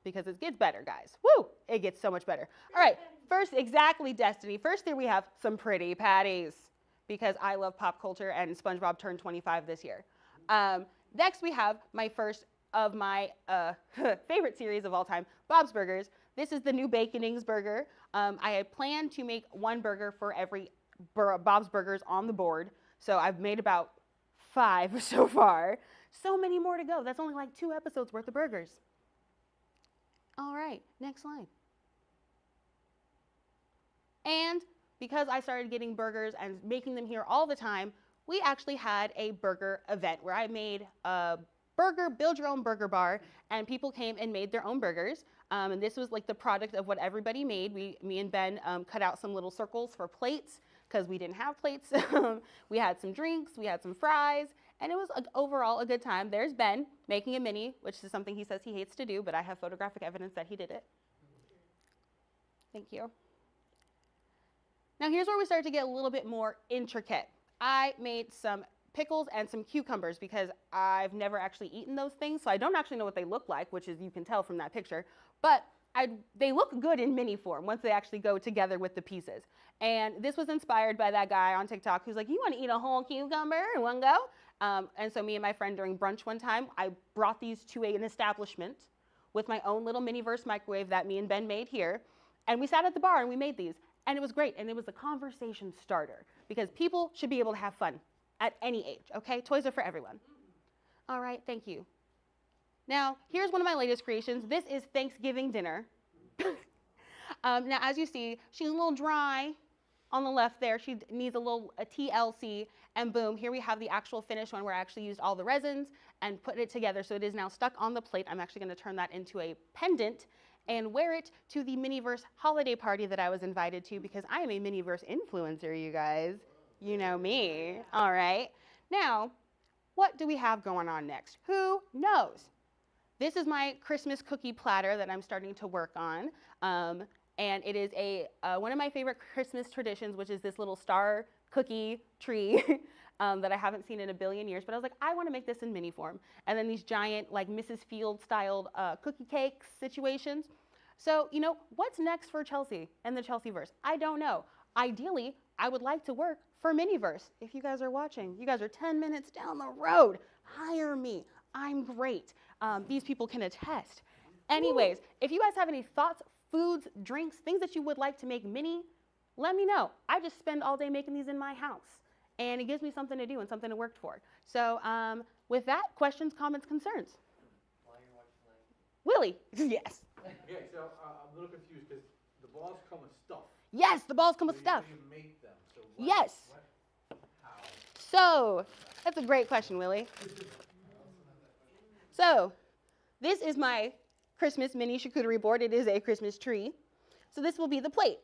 because it gets better, guys. Woo! It gets so much better. All right, first, exactly, Destiny. First here we have some pretty patties, because I love pop culture and SpongeBob turned 25 this year. Next we have my first of my favorite series of all time, Bob's Burgers. This is the new Baconings burger. I had planned to make one burger for every Bob's Burgers on the board, so I've made about 5 so far. So many more to go. That's only like 2 episodes worth of burgers. All right, next slide. And because I started getting burgers and making them here all the time, we actually had a burger event where I made a burger, build your own burger bar, and people came and made their own burgers. And this was like the product of what everybody made. Me and Ben cut out some little circles for plates, because we didn't have plates. We had some drinks, we had some fries, and it was overall a good time. There's Ben making a mini, which is something he says he hates to do, but I have photographic evidence that he did it. Thank you. Now here's where we start to get a little bit more intricate. I made some pickles and some cucumbers because I've never actually eaten those things, so I don't actually know what they look like, which is you can tell from that picture, but they look good in mini form once they actually go together with the pieces. And this was inspired by that guy on TikTok who's like, you want to eat a whole cucumber in one go? And so me and my friend during brunch one time, I brought these to an establishment with my own little mini-verse microwave that me and Ben made here. And we sat at the bar and we made these. And it was great. And it was a conversation starter because people should be able to have fun at any age, okay? Toys are for everyone. All right, thank you. Now, here's one of my latest creations. This is Thanksgiving dinner. Now, as you see, she's a little dry on the left there. She needs a TLC, and boom, here we have the actual finished one where I actually used all the resins and put it together, so it is now stuck on the plate. I'm actually gonna turn that into a pendant and wear it to the Miniverse holiday party that I was invited to because I am a Miniverse influencer, you guys. You know me, all right? Now, what do we have going on next? Who knows? This is my Christmas cookie platter that I'm starting to work on. And it is one of my favorite Christmas traditions, which is this little star cookie tree that I haven't seen in a billion years. But I was like, I want to make this in mini form. And then these giant, like Mrs. Field styled cookie cake situations. So, you know, what's next for Chelsea and the Chelseaverse? I don't know. Ideally, I would like to work for Miniverse. If you guys are watching, you guys are 10 minutes down the road. Hire me. I'm great. These people can attest. Anyways, if you guys have any thoughts, foods, drinks, things that you would like to make mini, let me know. I just spend all day making these in my house. And it gives me something to do and something to work toward. So with that, questions, comments, concerns? Willie, yes. Okay, so I'm a little confused because the balls come with stuff. Yes, the balls come with stuff. You make them. So Yes. how? So, that's a great question, Willie. So, this is my Christmas mini charcuterie board. It is a Christmas tree. So this will be the plate.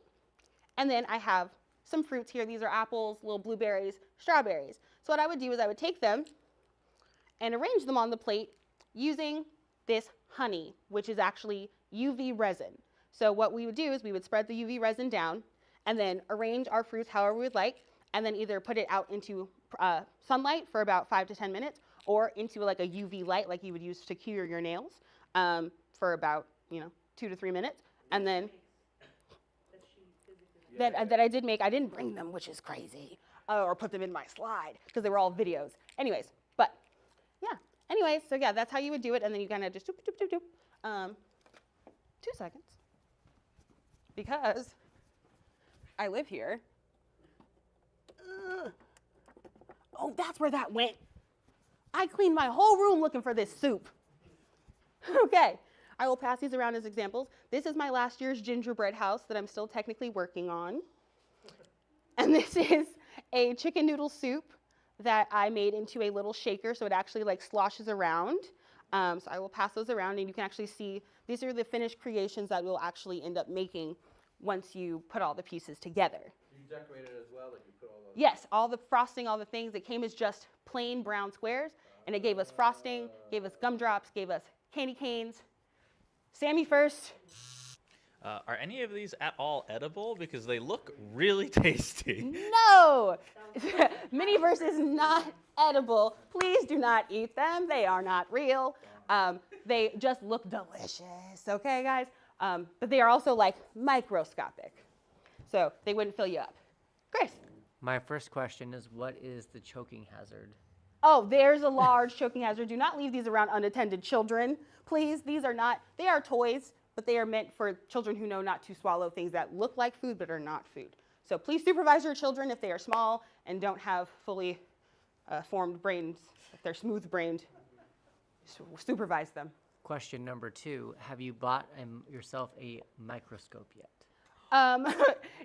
And then I have some fruits here. These are apples, little blueberries, strawberries. So what I would do is I would take them and arrange them on the plate using this honey, which is actually UV resin. So what we would do is we would spread the UV resin down and then arrange our fruits however we would like, and then either put it out into sunlight for about 5 to 10 minutes or into like a UV light like you would use to cure your nails for about 2 to 3 minutes. And then that I did make, I didn't bring them, which is crazy, or put them in my slide because they were all videos. Anyways, but yeah. Anyways, so yeah, that's how you would do it, and then you kind of just doop, doop, doop, doop. 2 seconds. Because I live here. Oh, that's where that went. I cleaned my whole room looking for this soup. Okay, I will pass these around as examples. This is my last year's gingerbread house that I'm still technically working on. And this is a chicken noodle soup that I made into a little shaker so it actually like sloshes around. So I will pass those around and you can actually see these are the finished creations that we'll actually end up making once you put all the pieces together. You decorated it as well, like you put all those. Yes, all the frosting, all the things. It came as just plain brown squares, and it gave us frosting, gave us gumdrops, gave us candy canes. Sammy first. Are any of these at all edible? Because they look really tasty. No! Miniverse is not edible. Please do not eat them. They are not real. They just look delicious, okay, guys? But they are also like microscopic. So they wouldn't fill you up. Grace. My first question is, what is the choking hazard? Oh, there's a large choking hazard. Do not leave these around unattended children. Please, they are toys, but they are meant for children who know not to swallow things that look like food but are not food. So please supervise your children if they are small and don't have fully formed brains, if they're smooth-brained. Supervise them. Question number 2, have you bought yourself a microscope yet?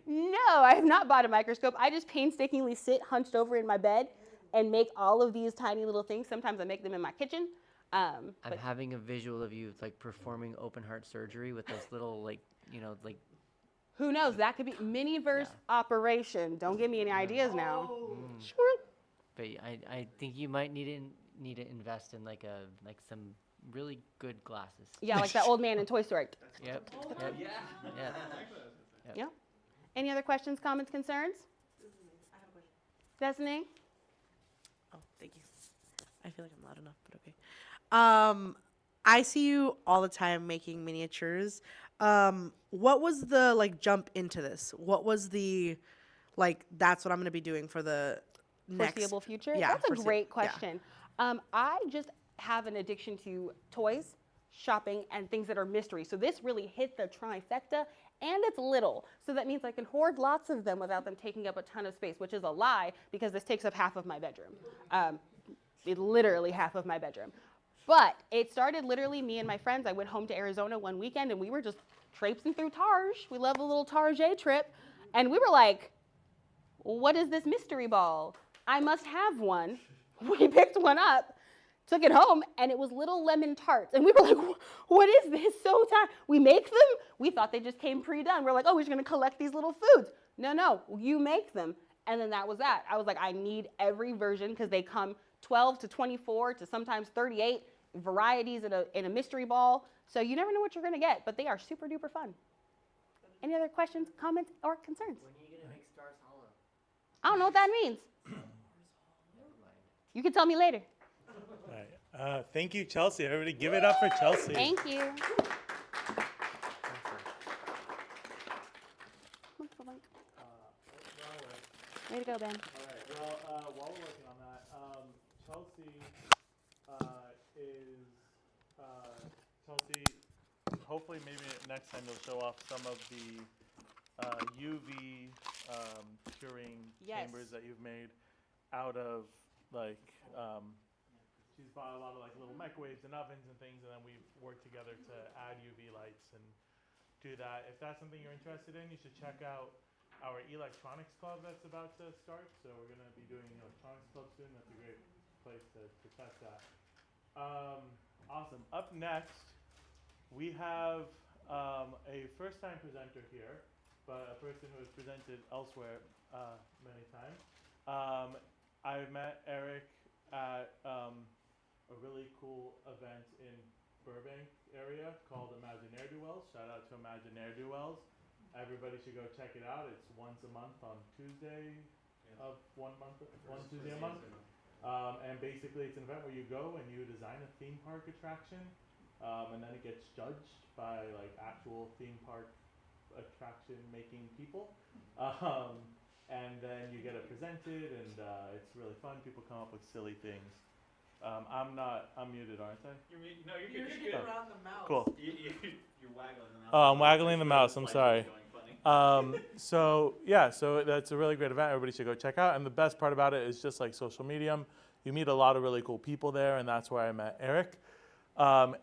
No, I have not bought a microscope. I just painstakingly sit hunched over in my bed and make all of these tiny little things. Sometimes I make them in my kitchen. I'm having a visual of you like performing open heart surgery with those little Who knows? That could be mini-verse operation. Don't give me any ideas now. Sure. But I think you might need to invest in like some really good glasses. Yeah, like that old man in Toy Story. Yep. Yeah. Yeah. Any other questions, comments, concerns? I have a question. Destiny? Oh, thank you. I feel like I'm loud enough, but okay. I see you all the time making miniatures. What was the like jump into this? What was the like that's what I'm gonna be doing for the next Foreseeable future? Yeah, That's a foresee- great yeah. question. I just have an addiction to toys, shopping, and things that are mystery. So this really hit the trifecta, and it's little. So that means I can hoard lots of them without them taking up a ton of space, which is a lie because this takes up half of my bedroom. Literally half of my bedroom. But it started literally me and my friends. I went home to Arizona one weekend, and we were just traipsing through Target. We love a little Target trip. And we were like, what is this mystery ball? I must have one. We picked one up, took it home, and it was little lemon tarts. And we were like, what is this? So tired. We make them? We thought they just came pre-done. We're like, oh, we're just going to collect these little foods. No, you make them. And then that was that. I was like, I need every version because they come 12 to 24 to sometimes 38 varieties in a mystery ball. So you never know what you're going to get, but they are super duper fun. Any other questions, comments, or concerns? When are you gonna make Stars Hollow? I don't know what that means. Never mind. You can tell me later. All right. Thank you, Chelsea. Everybody give it up for Chelsea. Thank you. Way to go, Ben. All right. Well, while we're working on that, Chelsea Chelsea. Hopefully, maybe next time you'll show off some of the UV curing Yes. chambers that you've made out of like. She's bought a lot of like little microwaves and ovens and things, and then we've worked together to add UV lights and do that. If that's something you're interested in, you should check out our electronics club that's about to start. So we're gonna be doing an electronics club soon. That's a great place to test that. Awesome. Up next, we have a first-time presenter here, but a person who has presented elsewhere many times. I met Eric at a really cool event in Burbank area called Imaginaire du Wells. Shout out to Imaginaire du Wells. Everybody should go check it out. It's once a month on Tuesday of one Tuesday a month. And basically it's an event where you go and you design a theme park attraction, and then it gets judged by like actual theme park attraction making people. And then you get it presented, and it's really fun. People come up with silly things. I'm muted, aren't I? You're good. You're gonna get around the mouse. Cool. You're waggling the mouse. Oh, I'm waggling the mouse. I'm Like, sorry. going funny. So that's a really great event. Everybody should go check out. And the best part about it is just like social media. You meet a lot of really cool people there, and that's where I met Eric.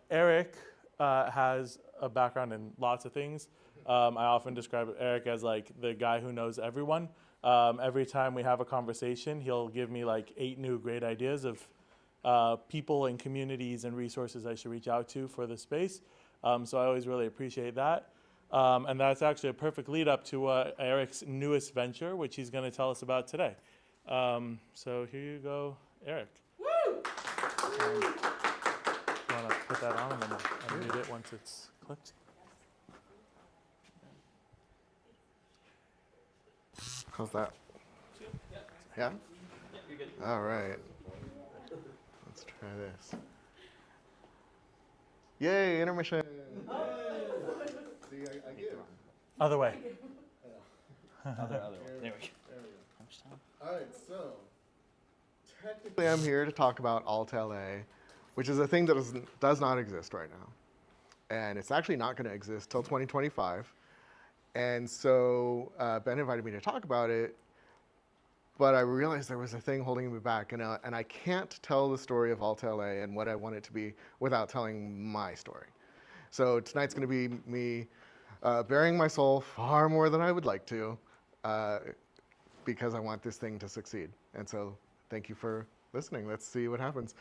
Eric has a background in lots of things. I often describe Eric as like the guy who knows everyone. Every time we have a conversation, he'll give me like 8 new great ideas of people and communities and resources I should reach out to for the space. So I always really appreciate that. And that's actually a perfect lead up to Eric's newest venture, which he's going to tell us about today. So here you go, Eric. Woo! You want to put that on and then I'll unmute it once it's clicked? How's that? Yeah? You're good. All right. Let's try this. Yay, intermission. See, I give. Other way. Other way. There we go. There we go. How much time? All right, so technically I'm here to talk about Alt LA, which is a thing that does not exist right now. And it's actually not going to exist till 2025. And so Ben invited me to talk about it, but I realized there was a thing holding me back, and I can't tell the story of Alt LA and what I want it to be without telling my story. So tonight's going to be me bearing my soul far more than I would like to, because I want this thing to succeed. And so thank you for listening. Let's see what happens.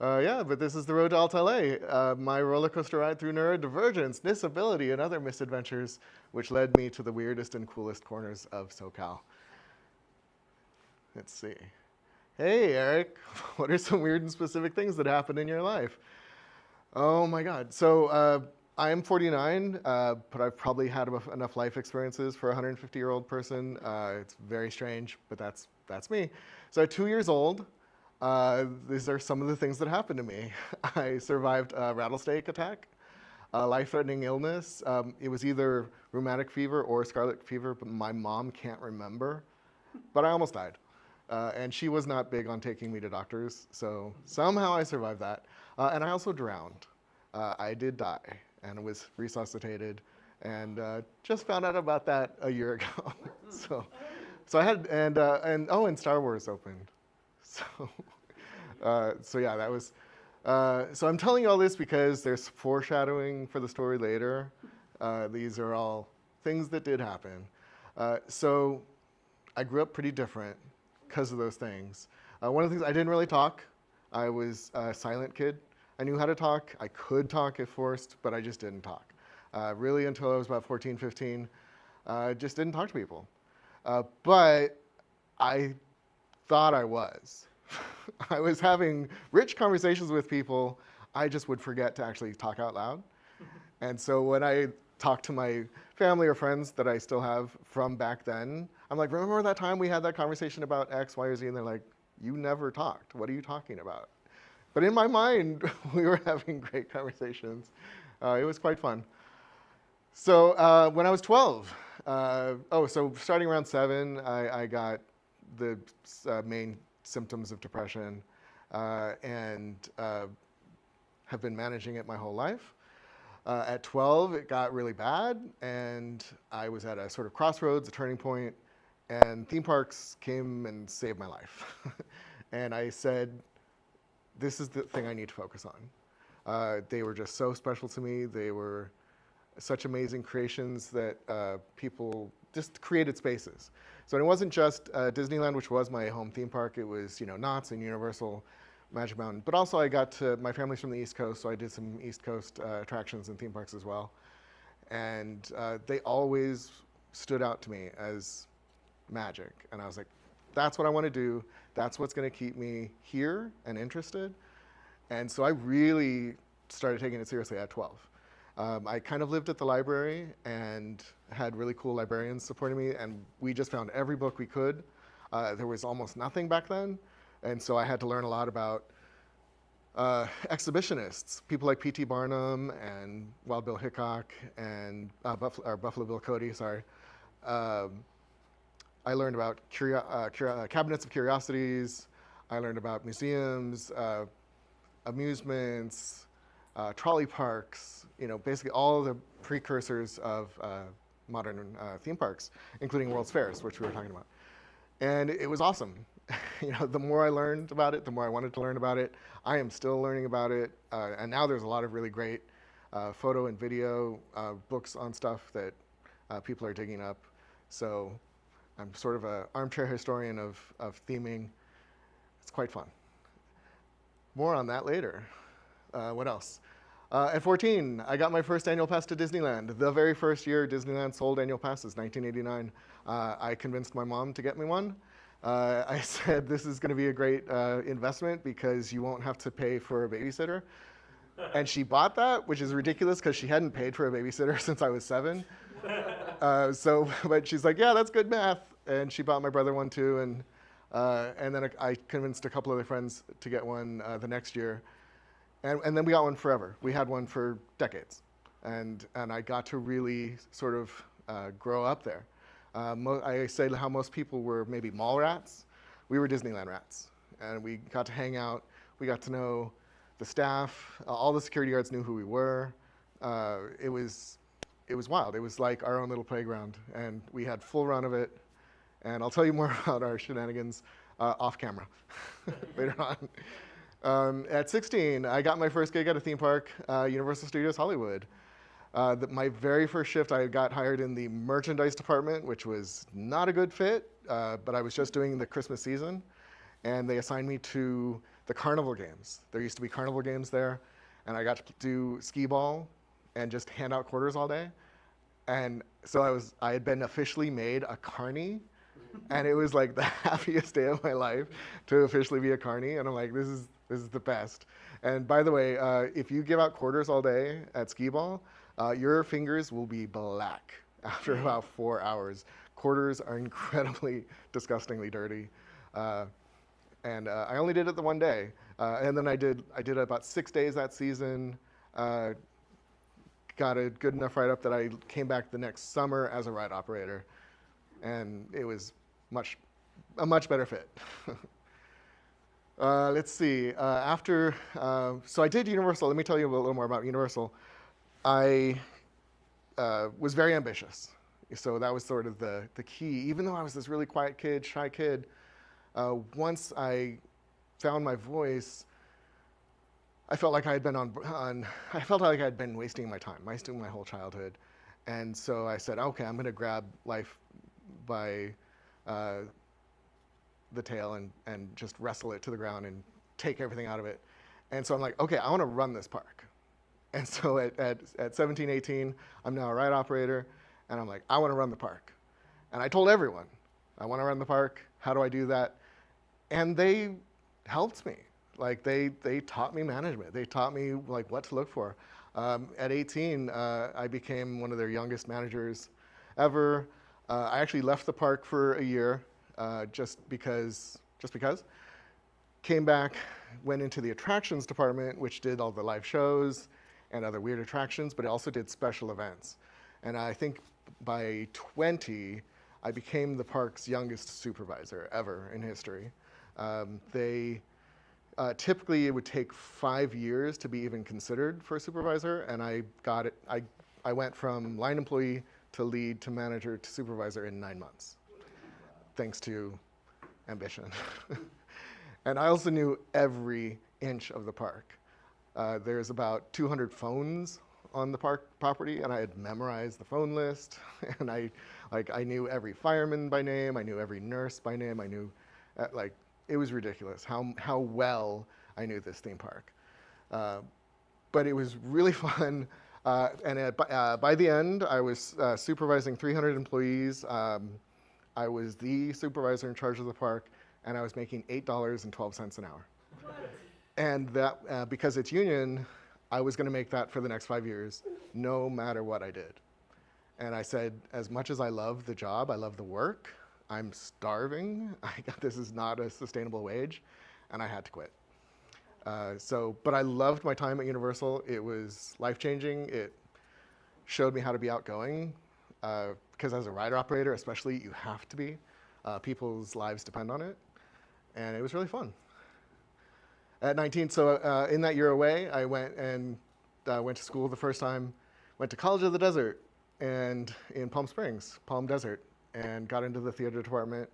Yeah, but this is the road to Alt LA, my roller coaster ride through neurodivergence, disability, and other misadventures, which led me to the weirdest and coolest corners of SoCal. Let's see. Hey, Eric, what are some weird and specific things that happened in your life? Oh my God. So I am 49, but I've probably had enough life experiences for a 150-year-old person. It's very strange, but that's me. So at 2 years old, these are some of the things that happened to me. I survived a rattlesnake attack, a life-threatening illness. It was either rheumatic fever or scarlet fever, but my mom can't remember. But I almost died. And she was not big on taking me to doctors, so somehow I survived that. And I also drowned. I did die and was resuscitated, and just found out about that a year ago. so I had, and Star Wars opened. So yeah, that was. So I'm telling you all this because there's foreshadowing for the story later. These are all things that did happen. So I grew up pretty different because of those things. One of the things, I didn't really talk. I was a silent kid. I knew how to talk. I could talk if forced, but I just didn't talk. Really until I was about 14, 15, just didn't talk to people. But I thought I was. I was having rich conversations with people. I just would forget to actually talk out loud. And so when I talk to my family or friends that I still have from back then, I'm like, remember that time we had that conversation about X, Y, or Z? And they're like, you never talked. What are you talking about? But in my mind, we were having great conversations. It was quite fun. So when I was 12, so starting around 7, I got the main symptoms of depression and have been managing it my whole life. At 12, it got really bad, and I was at a sort of crossroads, a turning point, and theme parks came and saved my life. And I said, this is the thing I need to focus on. They were just so special to me. They were such amazing creations that people just created spaces. So it wasn't just Disneyland, which was my home theme park. It was, Knott's and Universal, Magic Mountain. But also my family's from the East Coast, so I did some East Coast attractions and theme parks as well. And they always stood out to me as magic. And I was like, that's what I want to do. That's what's going to keep me here and interested. And so I really started taking it seriously at 12. I kind of lived at the library and had really cool librarians supporting me, and we just found every book we could. There was almost nothing back then, and so I had to learn a lot about exhibitionists, people like P.T. Barnum and Wild Bill Hickok and Buffalo Bill Cody, sorry. I learned about cabinets of curiosities. I learned about museums, amusements, trolley parks, basically all the precursors of modern theme parks, including World's Fairs, which we were talking about. And it was awesome. The more I learned about it, the more I wanted to learn about it. I am still learning about it. And now there's a lot of really great photo and video books on stuff that people are digging up. So I'm sort of an armchair historian of theming. It's quite fun. More on that later. What else? At 14, I got my first annual pass to Disneyland. The very first year Disneyland sold annual passes, 1989. I convinced my mom to get me one. I said, this is going to be a great investment because you won't have to pay for a babysitter. And she bought that, which is ridiculous because she hadn't paid for a babysitter since I was 7. But she's like, yeah, that's good math. And she bought my brother one too. And then I convinced a couple other friends to get one the next year. And then we got one forever. We had one for decades. And I got to really sort of grow up there. I say how most people were maybe mall rats. We were Disneyland rats. And we got to hang out. We got to know the staff. All the security guards knew who we were. It was wild. It was like our own little playground. And we had full run of it. And I'll tell you more about our shenanigans off camera later on. At 16, I got my first gig at a theme park, Universal Studios Hollywood. My very first shift, I got hired in the merchandise department, which was not a good fit, but I was just doing the Christmas season. And they assigned me to the carnival games. There used to be carnival games there, and I got to do skee ball and just hand out quarters all day. And so I had been officially made a carny, and it was like the happiest day of my life to officially be a carny. And I'm like, this is the best. And by the way, if you give out quarters all day at skee ball, your fingers will be black after about 4 hours. Quarters are incredibly disgustingly dirty. And I only did it the one day. And then I did about 6 days that season. Got a good enough write-up that I came back the next summer as a ride operator. And it was a much better fit. Let's see. So I did Universal. Let me tell you a little more about Universal. I was very ambitious. So that was sort of the key. Even though I was this really quiet kid, shy kid, once I found my voice, I felt like I had been I felt like I had been wasting my time, wasting my whole childhood. And so I said, okay, I'm going to grab life by the tail and just wrestle it to the ground and take everything out of it. And so I'm like, okay, I want to run this park. And so at 17, 18, I'm now a ride operator, and I'm like, I want to run the park. And I told everyone, I want to run the park. How do I do that? And they helped me. Like they taught me management. They taught me like what to look for. At 18, I became one of their youngest managers ever. I actually left the park for a year, just because. Came back, went into the attractions department, which did all the live shows and other weird attractions, but it also did special events. And I think by 20, I became the park's youngest supervisor ever in history. Typically, it would take 5 years to be even considered for a supervisor, and I got it. I went from line employee to lead to manager to supervisor in 9 months, thanks to ambition. And I also knew every inch of the park. There's about 200 phones on the park property, and I had memorized the phone list. And I knew every fireman by name. I knew every nurse by name. I knew, it was ridiculous how well I knew this theme park. But it was really fun. And by the end, I was supervising 300 employees. I was the supervisor in charge of the park, and I was making $8.12 an hour. What? And that, because it's union, I was going to make that for the next 5 years, no matter what I did. And I said, as much as I love the job, I love the work, I'm starving. This is not a sustainable wage, and I had to quit. But I loved my time at Universal. It was life-changing. It showed me how to be outgoing, because as a rider operator, especially, you have to be. People's lives depend on it, and it was really fun. At 19, so in that year away, I went to school the first time, went to College of the Desert, and in Palm Springs, Palm Desert, and got into the theater department,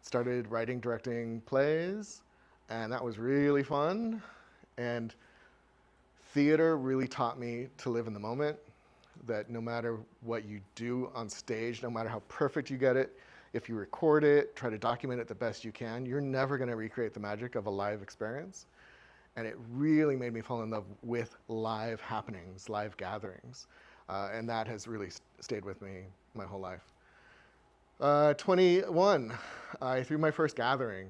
started writing, directing plays, and that was really fun. And theater really taught me to live in the moment, that no matter what you do on stage, no matter how perfect you get it, if you record it, try to document it the best you can, you're never going to recreate the magic of a live experience. And it really made me fall in love with live happenings, live gatherings. And that has really stayed with me my whole life. 21, I threw my first gathering.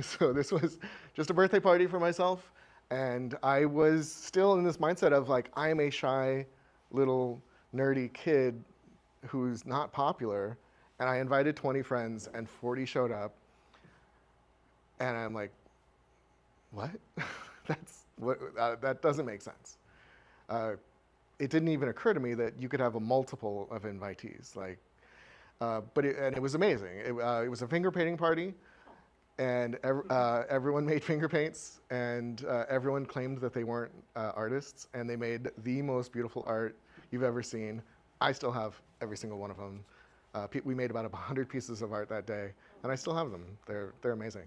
So this was just a birthday party for myself. And I was still in this mindset of like, I'm a shy little nerdy kid who's not popular. And I invited 20 friends and 40 showed up. And I'm like, what? That doesn't make sense. It didn't even occur to me that you could have a multiple of invitees. But it was amazing. It was a finger painting party, and everyone made finger paints, and everyone claimed that they weren't artists, and they made the most beautiful art you've ever seen. I still have every single one of them. We made about 100 pieces of art that day, and I still have them. They're amazing.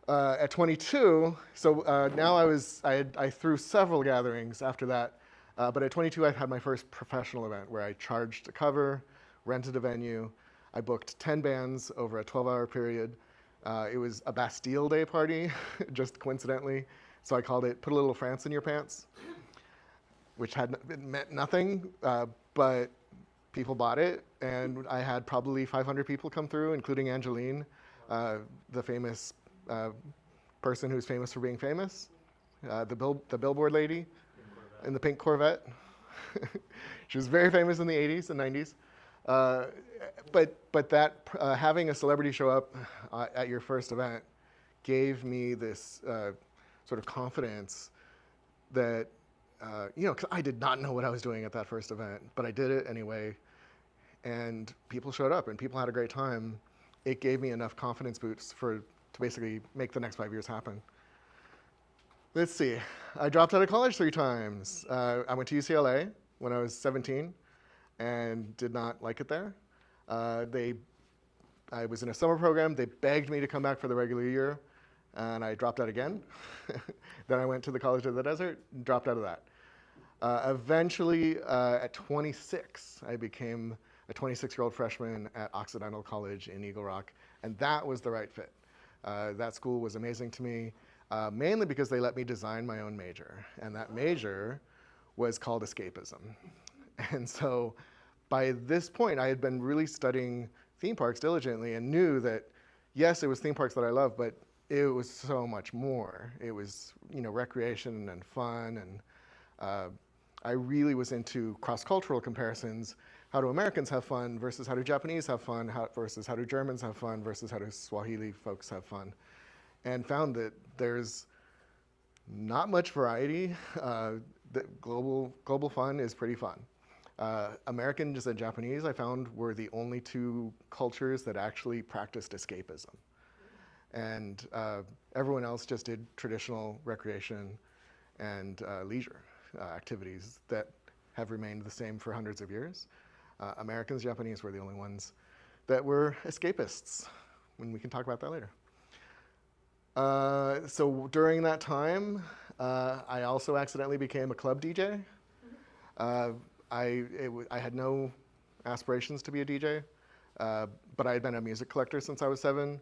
At 22, so now I threw several gatherings after that, but at 22 I had my first professional event where I charged a cover, rented a venue, I booked 10 bands over a 12-hour period, It was a Bastille Day party, just coincidentally. So I called it "Put a Little France in Your Pants," which it meant nothing, but people bought it, and I had probably 500 people come through, including Angeline, the famous person who's famous for being famous, the billboard lady in the pink Corvette. She was very famous in the 80s and 90s. But that having a celebrity show up at your first event gave me this sort of confidence that, because I did not know what I was doing at that first event, but I did it anyway, and people showed up and people had a great time. It gave me enough confidence boosts to basically make the next 5 years happen. Let's see. I dropped out of college 3 times. I went to UCLA when I was 17 and did not like it there. I was in a summer program. They begged me to come back for the regular year, and I dropped out again. Then I went to the College of the Desert and dropped out of that. Eventually, at 26, I became a 26-year-old freshman at Occidental College in Eagle Rock, and that was the right fit. That school was amazing to me, mainly because they let me design my own major, and that major was called escapism. And so by this point, I had been really studying theme parks diligently and knew that, yes, it was theme parks that I loved, but it was so much more. It was, recreation and fun, and I really was into cross-cultural comparisons. How do Americans have fun versus how do Japanese have fun versus how do Germans have fun versus how do Swahili folks have fun? And found that there's not much variety. That global fun is pretty fun. Americans and Japanese, I found, were the only 2 cultures that actually practiced escapism. And everyone else just did traditional recreation and leisure activities that have remained the same for hundreds of years. Americans, Japanese were the only ones that were escapists, and we can talk about that later. So during that time, I also accidentally became a club DJ. I had no aspirations to be a DJ, but I had been a music collector since I was 7,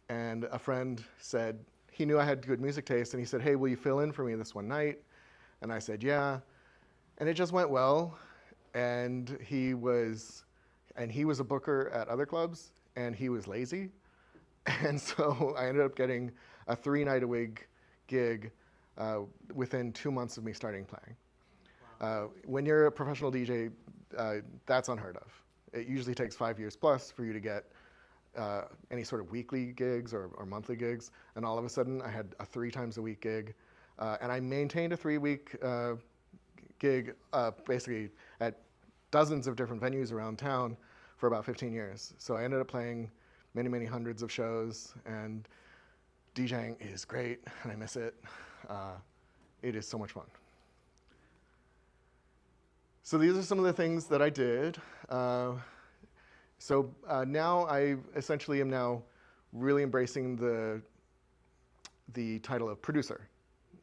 and a friend said, he knew I had good music taste, and he said, "Hey, will you fill in for me this one night?" And I said, "Yeah." And it just went well, and he was a booker at other clubs, and he was lazy, and so I ended up getting a 3-night-a-week gig within 2 months of me starting playing. When you're a professional DJ, that's unheard of. It usually takes 5 years plus for you to get any sort of weekly gigs or monthly gigs, and all of a sudden I had a 3 times a week gig, and I maintained a 3-week gig basically at dozens of different venues around town for about 15 years. So I ended up playing many, many hundreds of shows, and DJing is great, and I miss it. It is so much fun. So these are some of the things that I did. Now I essentially am now really embracing the title of producer.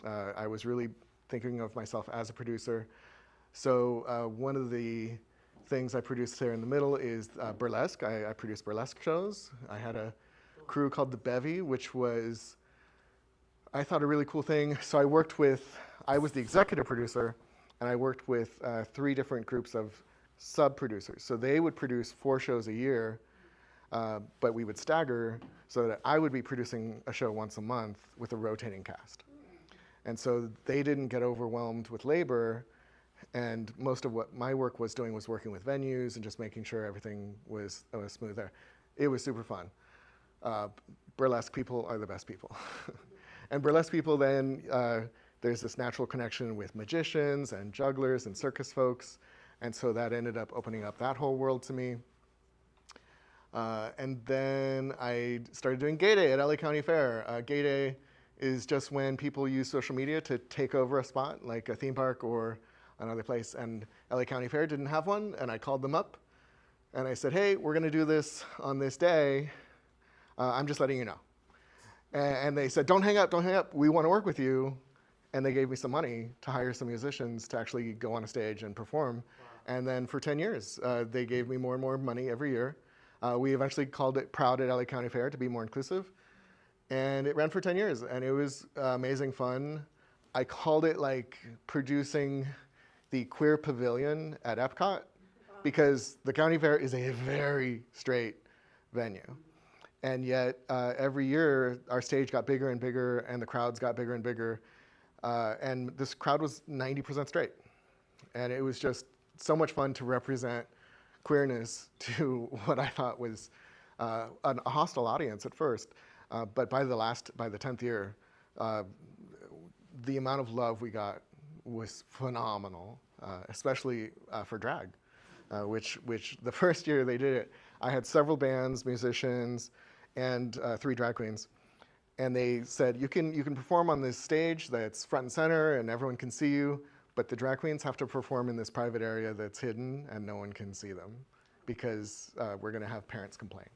I was really thinking of myself as a producer. So one of the things I produced there in the middle is burlesque. I produced burlesque shows. I had a crew called the Bevy, which was, I thought, a really cool thing. So I was the executive producer, and I worked with 3 different groups of sub-producers. So they would produce 4 shows a year, but we would stagger so that I would be producing a show once a month with a rotating cast. And so they didn't get overwhelmed with labor, and most of what my work was doing was working with venues and just making sure everything was smooth there. It was super fun. Burlesque people are the best people. And burlesque people then, there's this natural connection with magicians and jugglers and circus folks, and so that ended up opening up that whole world to me. And then I started doing Gay Day at LA County Fair. Gay Day is just when people use social media to take over a spot, like a theme park or another place, and LA County Fair didn't have one, and I called them up, and I said, "Hey, we're gonna do this on this day. I'm just letting you know." And they said, don't hang up, we wanna work with you. And they gave me some money to hire some musicians to actually go on a stage and perform. Wow. And then for 10 years, they gave me more and more money every year. We eventually called it Proud at LA County Fair to be more inclusive. And it ran for 10 years, and it was amazing fun. I called it like producing the queer pavilion at Epcot, because the county fair is a very straight venue. And yet, every year, our stage got bigger and bigger, and the crowds got bigger and bigger. And this crowd was 90% straight. And it was just so much fun to represent queerness to what I thought was a hostile audience at first. But by the 10th year, the amount of love we got was phenomenal, especially for drag, which the first year they did it, I had several bands, musicians, and 3 drag queens. And they said, you can perform on this stage that's front and center and everyone can see you, but the drag queens have to perform in this private area that's hidden and no one can see them, because we're gonna have parents complain.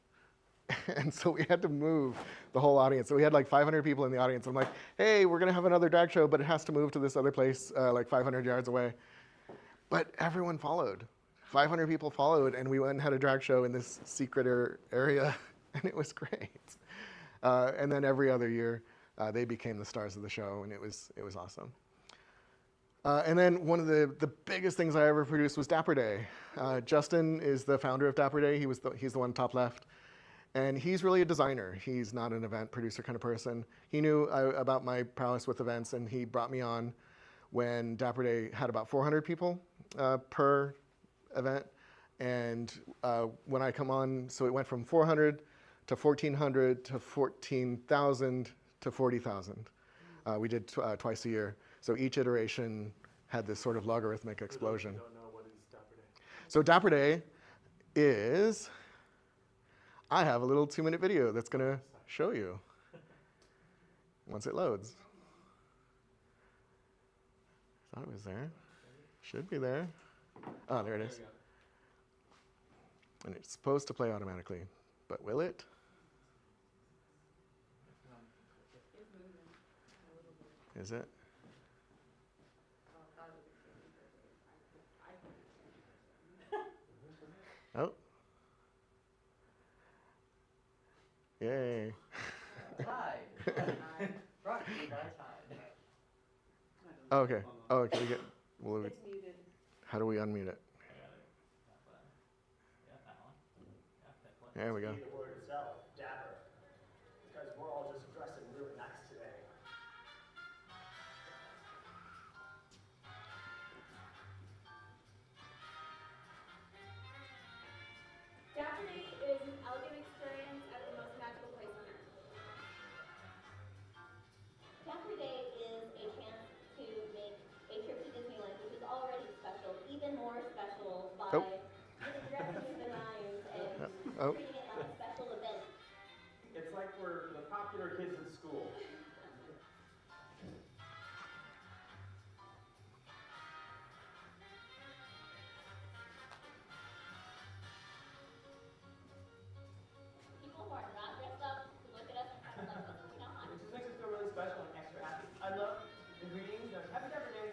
And so we had to move the whole audience. So we had like 500 people in the audience. I'm like, hey, we're gonna have another drag show, but it has to move to this other place like 500 yards away. But everyone followed. 500 people followed, and we went and had a drag show in this secret area, and it was great. And then every other year, they became the stars of the show, and it was awesome. And then one of the biggest things I ever produced was Dapper Day. Justin is the founder of Dapper Day. He's the one top left. And he's really a designer. He's not an event producer kind of person. He knew about my prowess with events, and he brought me on when Dapper Day had about 400 people per event. And when I come on, so it went from 400 to 1,400 to 14,000 to 40,000. We did twice a year. So each iteration had this sort of logarithmic explosion. For those who don't know, what is Dapper Day? So Dapper Day is, I have a little 2-minute video that's gonna show you once it loads. Thought it was there. Should be there. Oh, there it is. And it's supposed to play automatically, but will it? Is it? Oh. Yay. Tide. Brought to you by Tide. Oh, okay. Oh, can we get, well, It's muted. how do we unmute it? There we go. The word itself, dapper, because we're all just dressing really nice today. Dapper Day is an elegant experience at the most magical place on earth. Dapper Day is a chance to make a trip to Disneyland, which is already special, even more special by really dressing the lines and treating it like a special event. It's like we're the popular kids in school. People who are not dressed up look at us and kind of like, what's going on? It just makes us feel really special and extra happy. I love the greetings of Happy Dapper Day.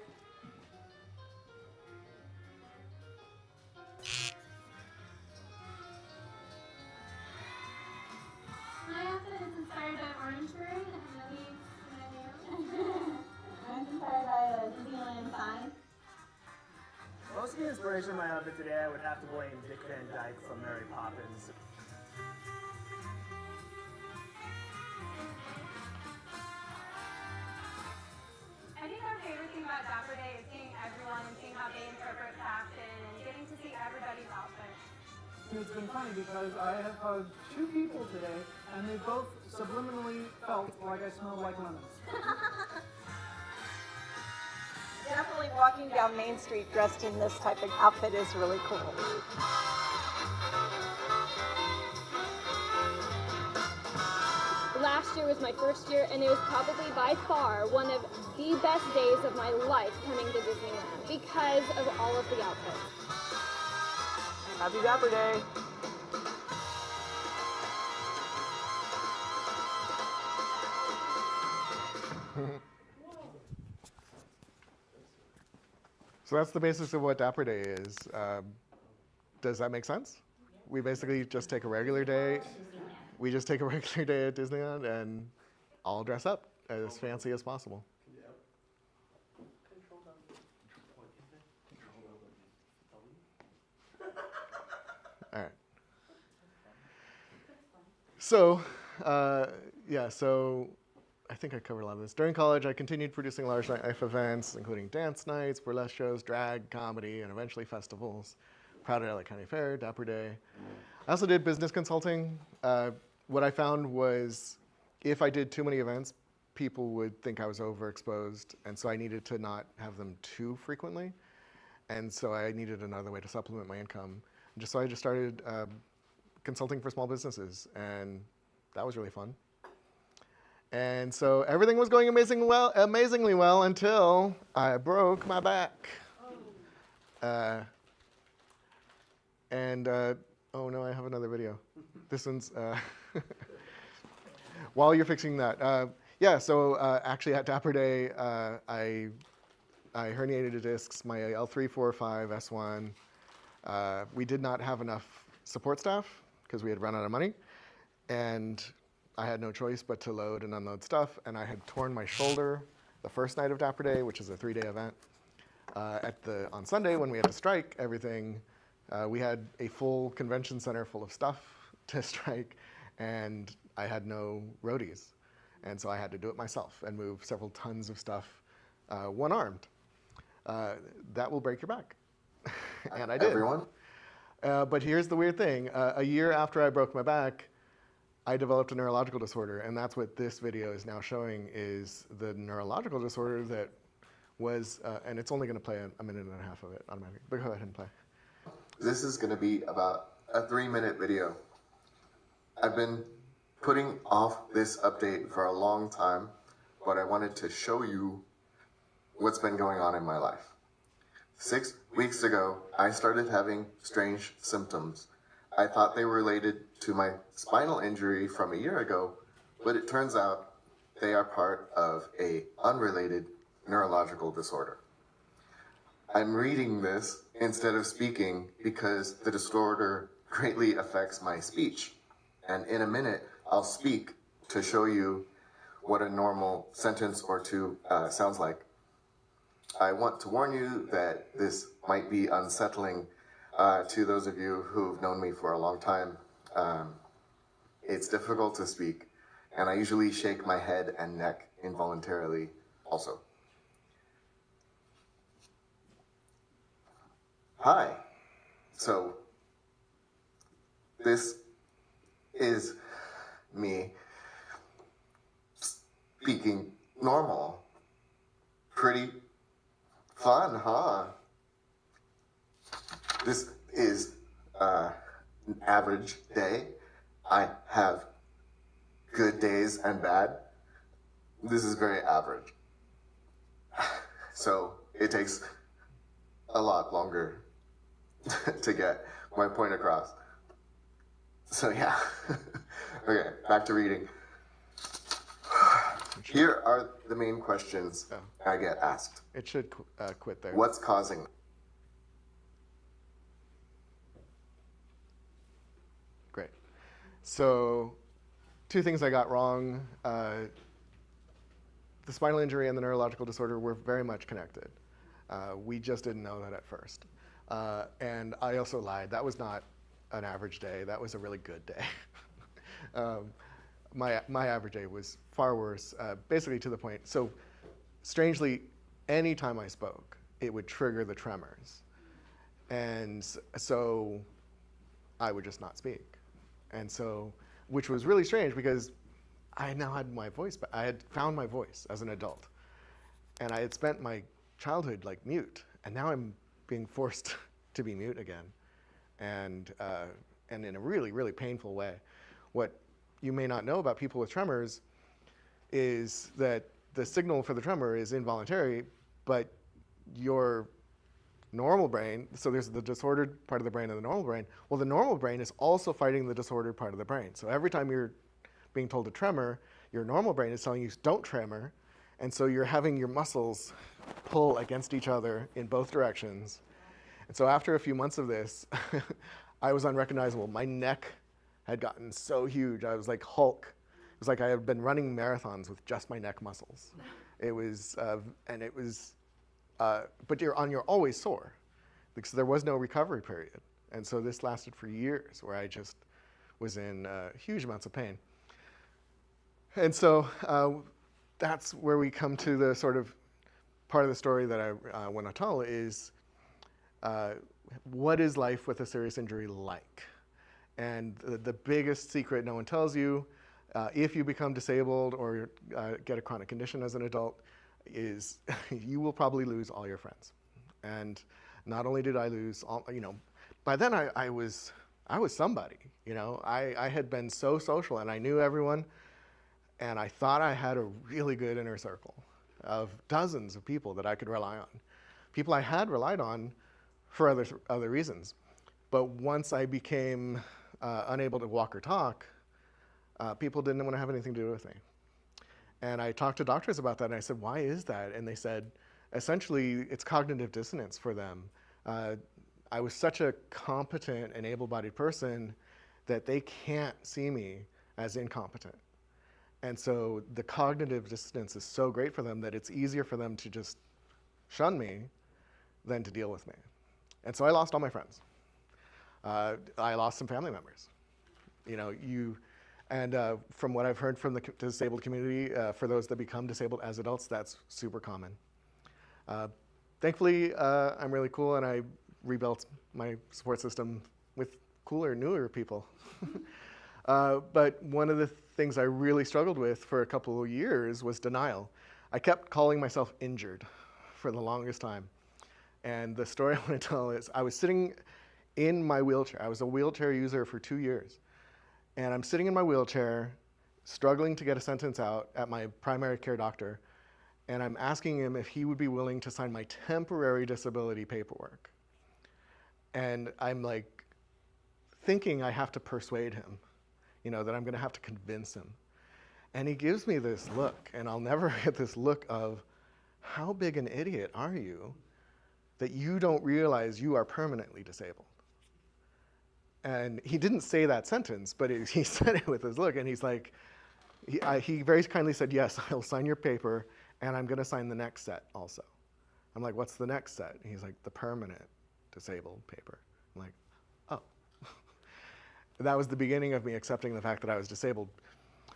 My outfit is inspired by Orangeburg and the leaves in my hair. I'm inspired by a Disneyland sign. Most of the inspiration of my outfit today, I would have to blame Dick Van Dyke from Mary Poppins. I think our favorite thing about Dapper Day is seeing everyone and seeing how they interpret fashion and getting to see everybody's outfit. It's been funny because I have hugged 2 people today, and they both subliminally felt like I smelled like lemons. Definitely walking down Main Street dressed in this type of outfit is really cool. Last year was my first year, and it was probably by far one of the best days of my life coming to Disneyland because of all of the outfits. Happy Dapper Day! So that's the basis of what Dapper Day is. Does that make sense? We basically just take a regular day. We just take a regular day at Disneyland and I'll dress up as fancy as possible. All right. So, so I think I covered a lot of this. During college, I continued producing large nightlife events, including dance nights, burlesque shows, drag, comedy, and eventually festivals. Proud at LA County Fair, Dapper Day. I also did business consulting. What I found was if I did too many events, people would think I was overexposed, and so I needed to not have them too frequently. And so I needed another way to supplement my income. So I just started consulting for small businesses, and that was really fun. And so everything was going amazingly well until I broke my back. Oh no, I have another video. This one's, while you're fixing that. Actually at Dapper Day, I herniated discs, my L3, 4, 5, S1. We did not have enough support staff because we had run out of money. And I had no choice but to load and unload stuff. And I had torn my shoulder the first night of Dapper Day, which is a 3-day event. On Sunday, when we had to strike everything, we had a full convention center full of stuff to strike, and I had no roadies. And so I had to do it myself and move several tons of stuff, one-armed. That will break your back. And I did. Everyone? But here's the weird thing. A year after I broke my back, I developed a neurological disorder, and that's what this video is now showing, is the neurological disorder that was, and it's only going to play a minute and a half of it automatically. But go ahead and play. This is going to be about a 3-minute video. I've been putting off this update for a long time, but I wanted to show you what's been going on in my life. 6 weeks ago, I started having strange symptoms. I thought they were related to my spinal injury from a year ago, but it turns out they are part of an unrelated neurological disorder. I'm reading this instead of speaking because the disorder greatly affects my speech. And in a minute, I'll speak to show you what a normal sentence or two sounds like. I want to warn you that this might be unsettling to those of you who've known me for a long time. It's difficult to speak, and I usually shake my head and neck involuntarily also. Hi. So, this is me speaking normal. Pretty fun, huh? This is an average day. I have good days and bad. This is very average. So it takes a lot longer to get my point across. So yeah. Okay, back to reading. Here are the main questions I get asked. It should quit there. What's causing? Great. So, 2 things I got wrong. The spinal injury and the neurological disorder were very much connected. We just didn't know that at first. And I also lied. That was not an average day. That was a really good day. My average day was far worse, basically to the point. So, strangely, any time I spoke, it would trigger the tremors. And so I would just not speak. And so, which was really strange because I now had my voice, but I had found my voice as an adult. And I had spent my childhood like mute, and now I'm being forced to be mute again. And in a really, really painful way. What you may not know about people with tremors is that the signal for the tremor is involuntary, but your normal brain, so there's the disordered part of the brain and the normal brain. Well, the normal brain is also fighting the disordered part of the brain. So every time you're being told to tremor, your normal brain is telling you don't tremor, and so you're having your muscles pull against each other in both directions. And so after a few months of this, I was unrecognizable. My neck had gotten so huge. I was like Hulk was like I had been running marathons with just my neck muscles. It was, but you're always sore because there was no recovery period. And so this lasted for years where I just was in huge amounts of pain. And so that's where we come to the sort of part of the story that I want to tell is what is life with a serious injury like? And the biggest secret no one tells you, if you become disabled or get a chronic condition as an adult, is you will probably lose all your friends. And not only did I lose all, by then I was somebody, I had been so social and I knew everyone, and I thought I had a really good inner circle of dozens of people that I could rely on. People I had relied on for other reasons. But once I became unable to walk or talk, people didn't want to have anything to do with me. And I talked to doctors about that, and I said, why is that? And they said, essentially, it's cognitive dissonance for them. I was such a competent and able-bodied person that they can't see me as incompetent. And so the cognitive dissonance is so great for them that it's easier for them to just shun me than to deal with me. And so I lost all my friends. I lost some family members. From what I've heard from the disabled community, for those that become disabled as adults, that's super common. Thankfully, I'm really cool, and I rebuilt my support system with cooler, newer people. But one of the things I really struggled with for a couple of years was denial. I kept calling myself injured for the longest time. And the story I want to tell is I was sitting in my wheelchair. I was a wheelchair user for 2 years. And I'm sitting in my wheelchair, struggling to get a sentence out at my primary care doctor. And I'm asking him if he would be willing to sign my temporary disability paperwork. And I'm like thinking I have to persuade him, that I'm going to have to convince him. And he gives me this look, and I'll never get this look of, how big an idiot are you that you don't realize you are permanently disabled? And he didn't say that sentence, but he said it with his look, and he's like, he very kindly said, yes, I'll sign your paper, and I'm going to sign the next set also. I'm like, what's the next set? And he's like, the permanent disabled paper. I'm like, oh. That was the beginning of me accepting the fact that I was disabled.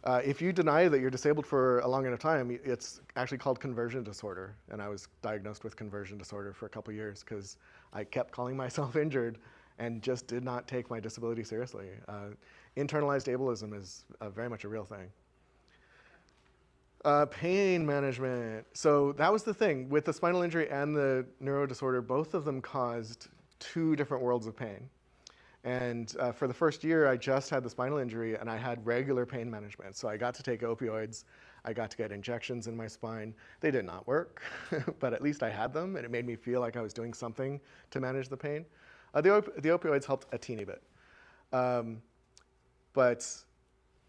If you deny that you're disabled for a long enough time, it's actually called conversion disorder. And I was diagnosed with conversion disorder for a couple years because I kept calling myself injured and just did not take my disability seriously. Internalized ableism is very much a real thing. Pain management. So that was the thing. With the spinal injury and the neuro disorder, both of them caused 2 different worlds of pain. And for the first year, I just had the spinal injury, and I had regular pain management. So I got to take opioids. I got to get injections in my spine. They did not work, but at least I had them, and it made me feel like I was doing something to manage the pain. The opioids helped a teeny bit. But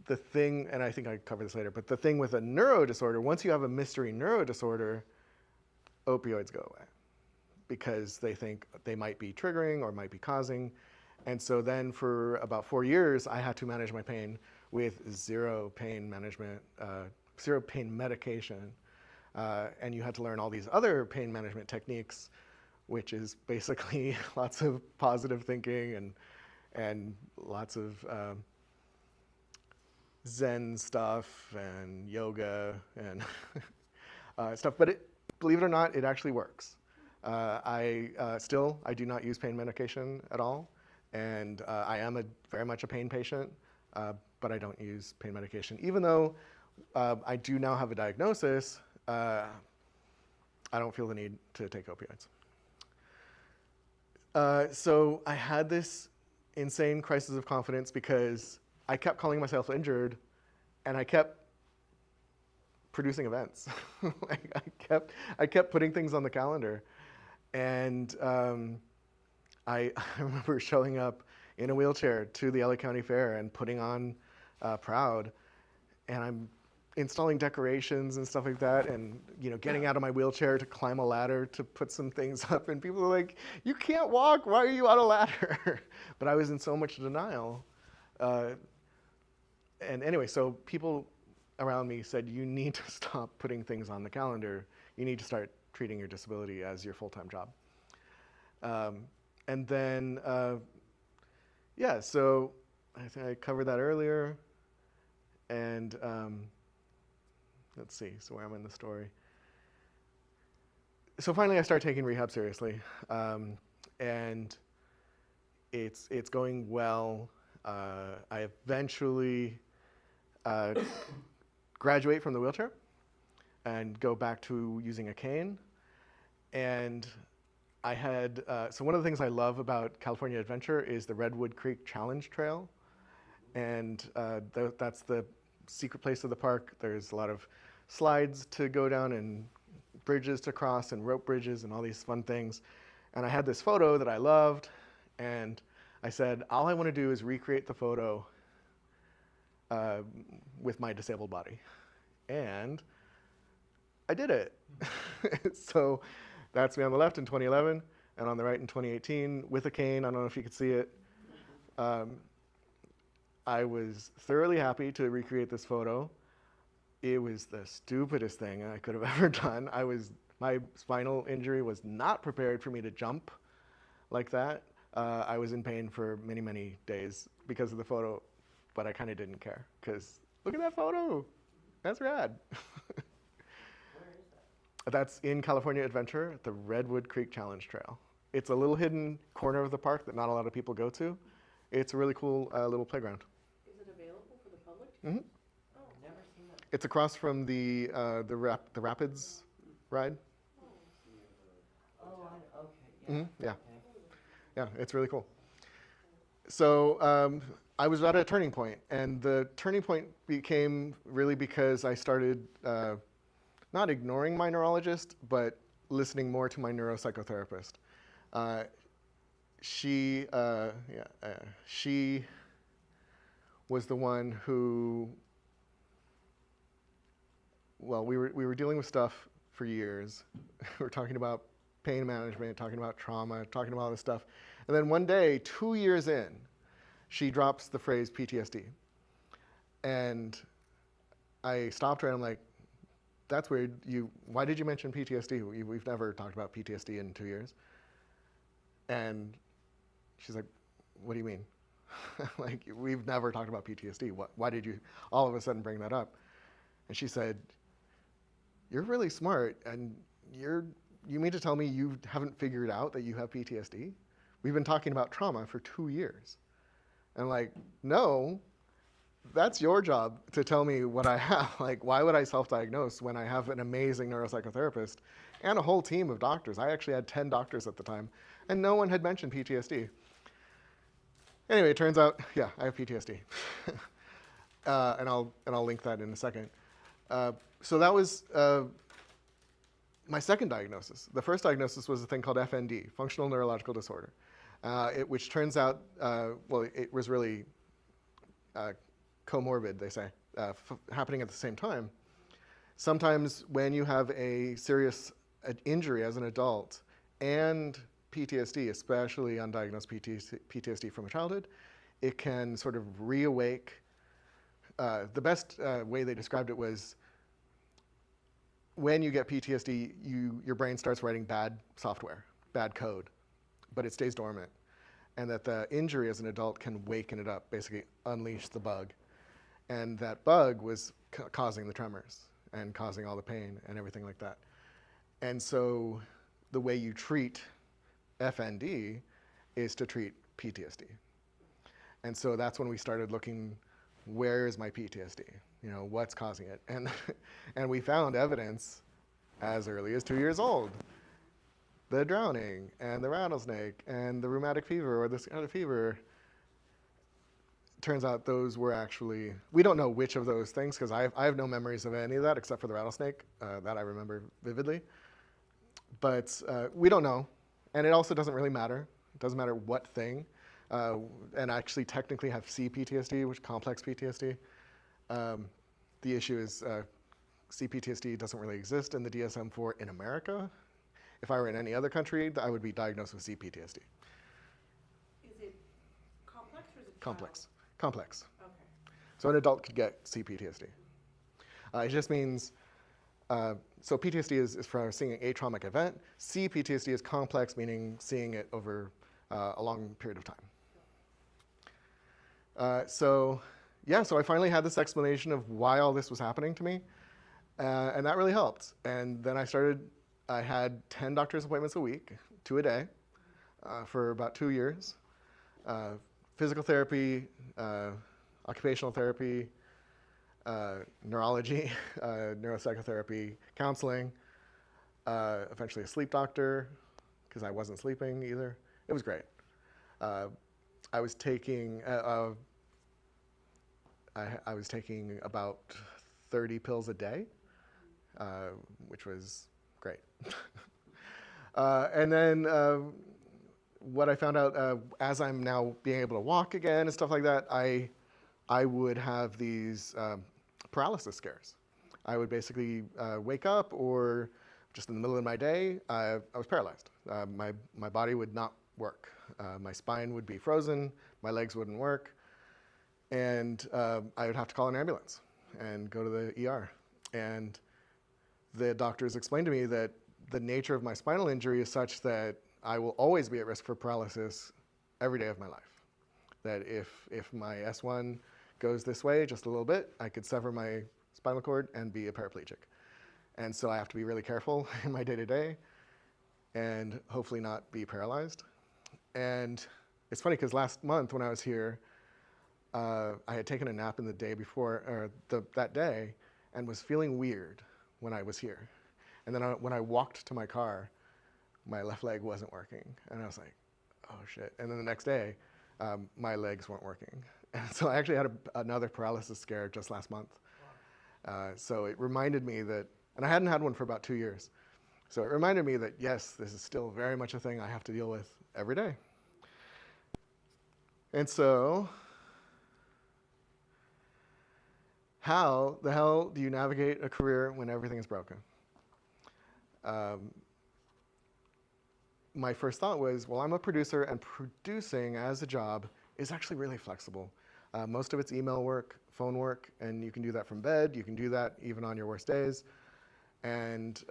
the thing, and I think I cover this later, but the thing with a neuro disorder, once you have a mystery neuro disorder, opioids go away because they think they might be triggering or might be causing. And so then for about 4 years, I had to manage my pain with zero pain management, zero pain medication. And you had to learn all these other pain management techniques, which is basically lots of positive thinking and lots of Zen stuff and yoga and stuff. But believe it or not, it actually works. I do not use pain medication at all. And I am very much a pain patient, but I don't use pain medication. Even though I do now have a diagnosis, I don't feel the need to take opioids. So I had this insane crisis of confidence because I kept calling myself injured, and I kept producing events. I kept putting things on the calendar, and I remember showing up in a wheelchair to the LA County Fair and putting on Proud, and I'm installing decorations and stuff like that, and getting out of my wheelchair to climb a ladder to put some things up, and people are like, "You can't walk. Why are you on a ladder?" But I was in so much denial. And anyway, so people around me said, you need to stop putting things on the calendar. You need to start treating your disability as your full-time job. And then, yeah, so I think I covered that earlier. And let's see, so where am I in the story? So finally I start taking rehab seriously. And it's going well. I eventually graduate from the wheelchair and go back to using a cane. And I had, so one of the things I love about California Adventure is the Redwood Creek Challenge Trail. And that's the secret place of the park. There's a lot of slides to go down and bridges to cross and rope bridges and all these fun things. And I had this photo that I loved, and I said, all I want to do is recreate the photo with my disabled body. And I did it. So that's me on the left in 2011, and on the right in 2018 with a cane. I don't know if you could see it. I was thoroughly happy to recreate this photo. It was the stupidest thing I could have ever done. My spinal injury was not prepared for me to jump like that. I was in pain for many, many days because of the photo, but I kind of didn't care because look at that photo. That's rad. Where is that? That's in California Adventure at the Redwood Creek Challenge Trail. It's a little hidden corner of the park that not a lot of people go to. It's a really cool little playground. Is it available for the public? Mm-hmm. Oh, Never seen that. It's across from the Rapids ride. Oh, okay. Yeah. Mm-hmm. Yeah. Okay. Yeah, it's really cool. So I was at a turning point, and the turning point became really because I started not ignoring my neurologist, but listening more to my neuropsychotherapist. She was the one who, well, we were dealing with stuff for years. We were talking about pain management, talking about trauma, talking about all this stuff. And then one day, 2 years in, she drops the phrase PTSD. And I stopped her and I'm like, that's weird. Why did you mention PTSD? We've never talked about PTSD in 2 years. And she's like, what do you mean? Like, we've never talked about PTSD. Why did you all of a sudden bring that up? And she said, you're really smart, and you mean to tell me you haven't figured out that you have PTSD? We've been talking about trauma for 2 years. And I'm like, no, that's your job to tell me what I have. Like, why would I self-diagnose when I have an amazing neuropsychotherapist and a whole team of doctors? I actually had 10 doctors at the time, and no one had mentioned PTSD. Anyway, it turns out, yeah, I have PTSD. And I'll link that in a second. So that was my second diagnosis. The first diagnosis was a thing called FND, functional neurological disorder, which turns out, well, it was really comorbid, they say, happening at the same time. Sometimes when you have a serious injury as an adult and PTSD, especially undiagnosed PTSD from childhood, it can sort of reawake. The best way they described it was when you get PTSD, your brain starts writing bad software, bad code, but it stays dormant. And that the injury as an adult can waken it up, basically unleash the bug. And that bug was causing the tremors and causing all the pain and everything like that. And so the way you treat FND is to treat PTSD. And so that's when we started looking, where is my PTSD? You know, what's causing it? And we found evidence as early as 2 years old. The drowning and the rattlesnake and the rheumatic fever or the scarlet fever. Turns out those were actually, we don't know which of those things because I have no memories of any of that except for the rattlesnake, that I remember vividly. But we don't know, and it also doesn't really matter. It doesn't matter what thing. And I actually technically have CPTSD, which is complex PTSD. The issue is CPTSD doesn't really exist in the DSM-4 in America. If I were in any other country, I would be diagnosed with CPTSD. Is it complex or is it Complex. Complex. child? Okay. So an adult could get CPTSD. It just means, so PTSD is for seeing an atraumatic event. C, PTSD is complex, meaning seeing it over a long period of time. So I finally had this explanation of why all this was happening to me, and that really helped. And then I had 10 doctor's appointments a week, 2 a day, for about 2 years. Physical therapy, occupational therapy, neurology, neuropsychotherapy, counseling, eventually a sleep doctor, because I wasn't sleeping either. It was great. I was taking about 30 pills a day, which was great. And then what I found out as I'm now being able to walk again and stuff like that, I would have these paralysis scares. I would basically wake up, or just in the middle of my day, I was paralyzed. My body would not work. My spine would be frozen, my legs wouldn't work, and I would have to call an ambulance and go to the ER. And the doctors explained to me that the nature of my spinal injury is such that I will always be at risk for paralysis every day of my life. That if my S1 goes this way just a little bit, I could sever my spinal cord and be a paraplegic. And so I have to be really careful in my day-to-day and hopefully not be paralyzed. And it's funny because last month when I was here, I had taken a nap in the day before, or that day, and was feeling weird when I was here. And then when I walked to my car, my left leg wasn't working. And I was like, oh shit. And then the next day, my legs weren't working. And so I actually had another paralysis scare just last month. So it reminded me that, and I hadn't had one for about 2 years. So it reminded me that, yes, this is still very much a thing I have to deal with every day. And so, how the hell do you navigate a career when everything is broken? My first thought was, well, I'm a producer, and producing as a job is actually really flexible. Most of it's email work, phone work, and you can do that from bed. You can do that even on your worst days. And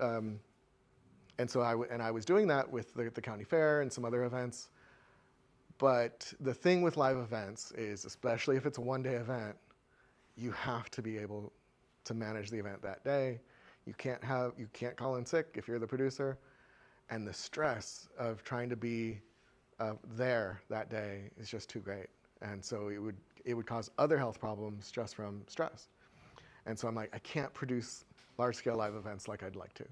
so I was doing that with the county fair and some other events. But the thing with live events is, especially if it's a one-day event, you have to be able to manage the event that day. You can't call in sick if you're the producer. And the stress of trying to be there that day is just too great. And so it would cause other health problems just from stress. And so I'm like, I can't produce large-scale live events like I'd like to.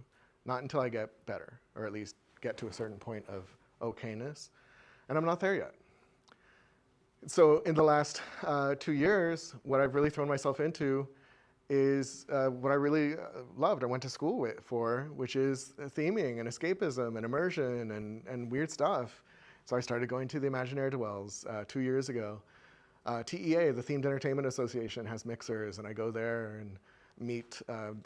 Not until I get better, or at least get to a certain point of okayness. And I'm not there yet. So in the last 2 years, what I've really thrown myself into is what I really loved. I went to school for, which is theming and escapism and immersion and weird stuff. So I started going to the Imaginary Dwells 2 years ago. TEA, the Themed Entertainment Association, has mixers, and I go there and meet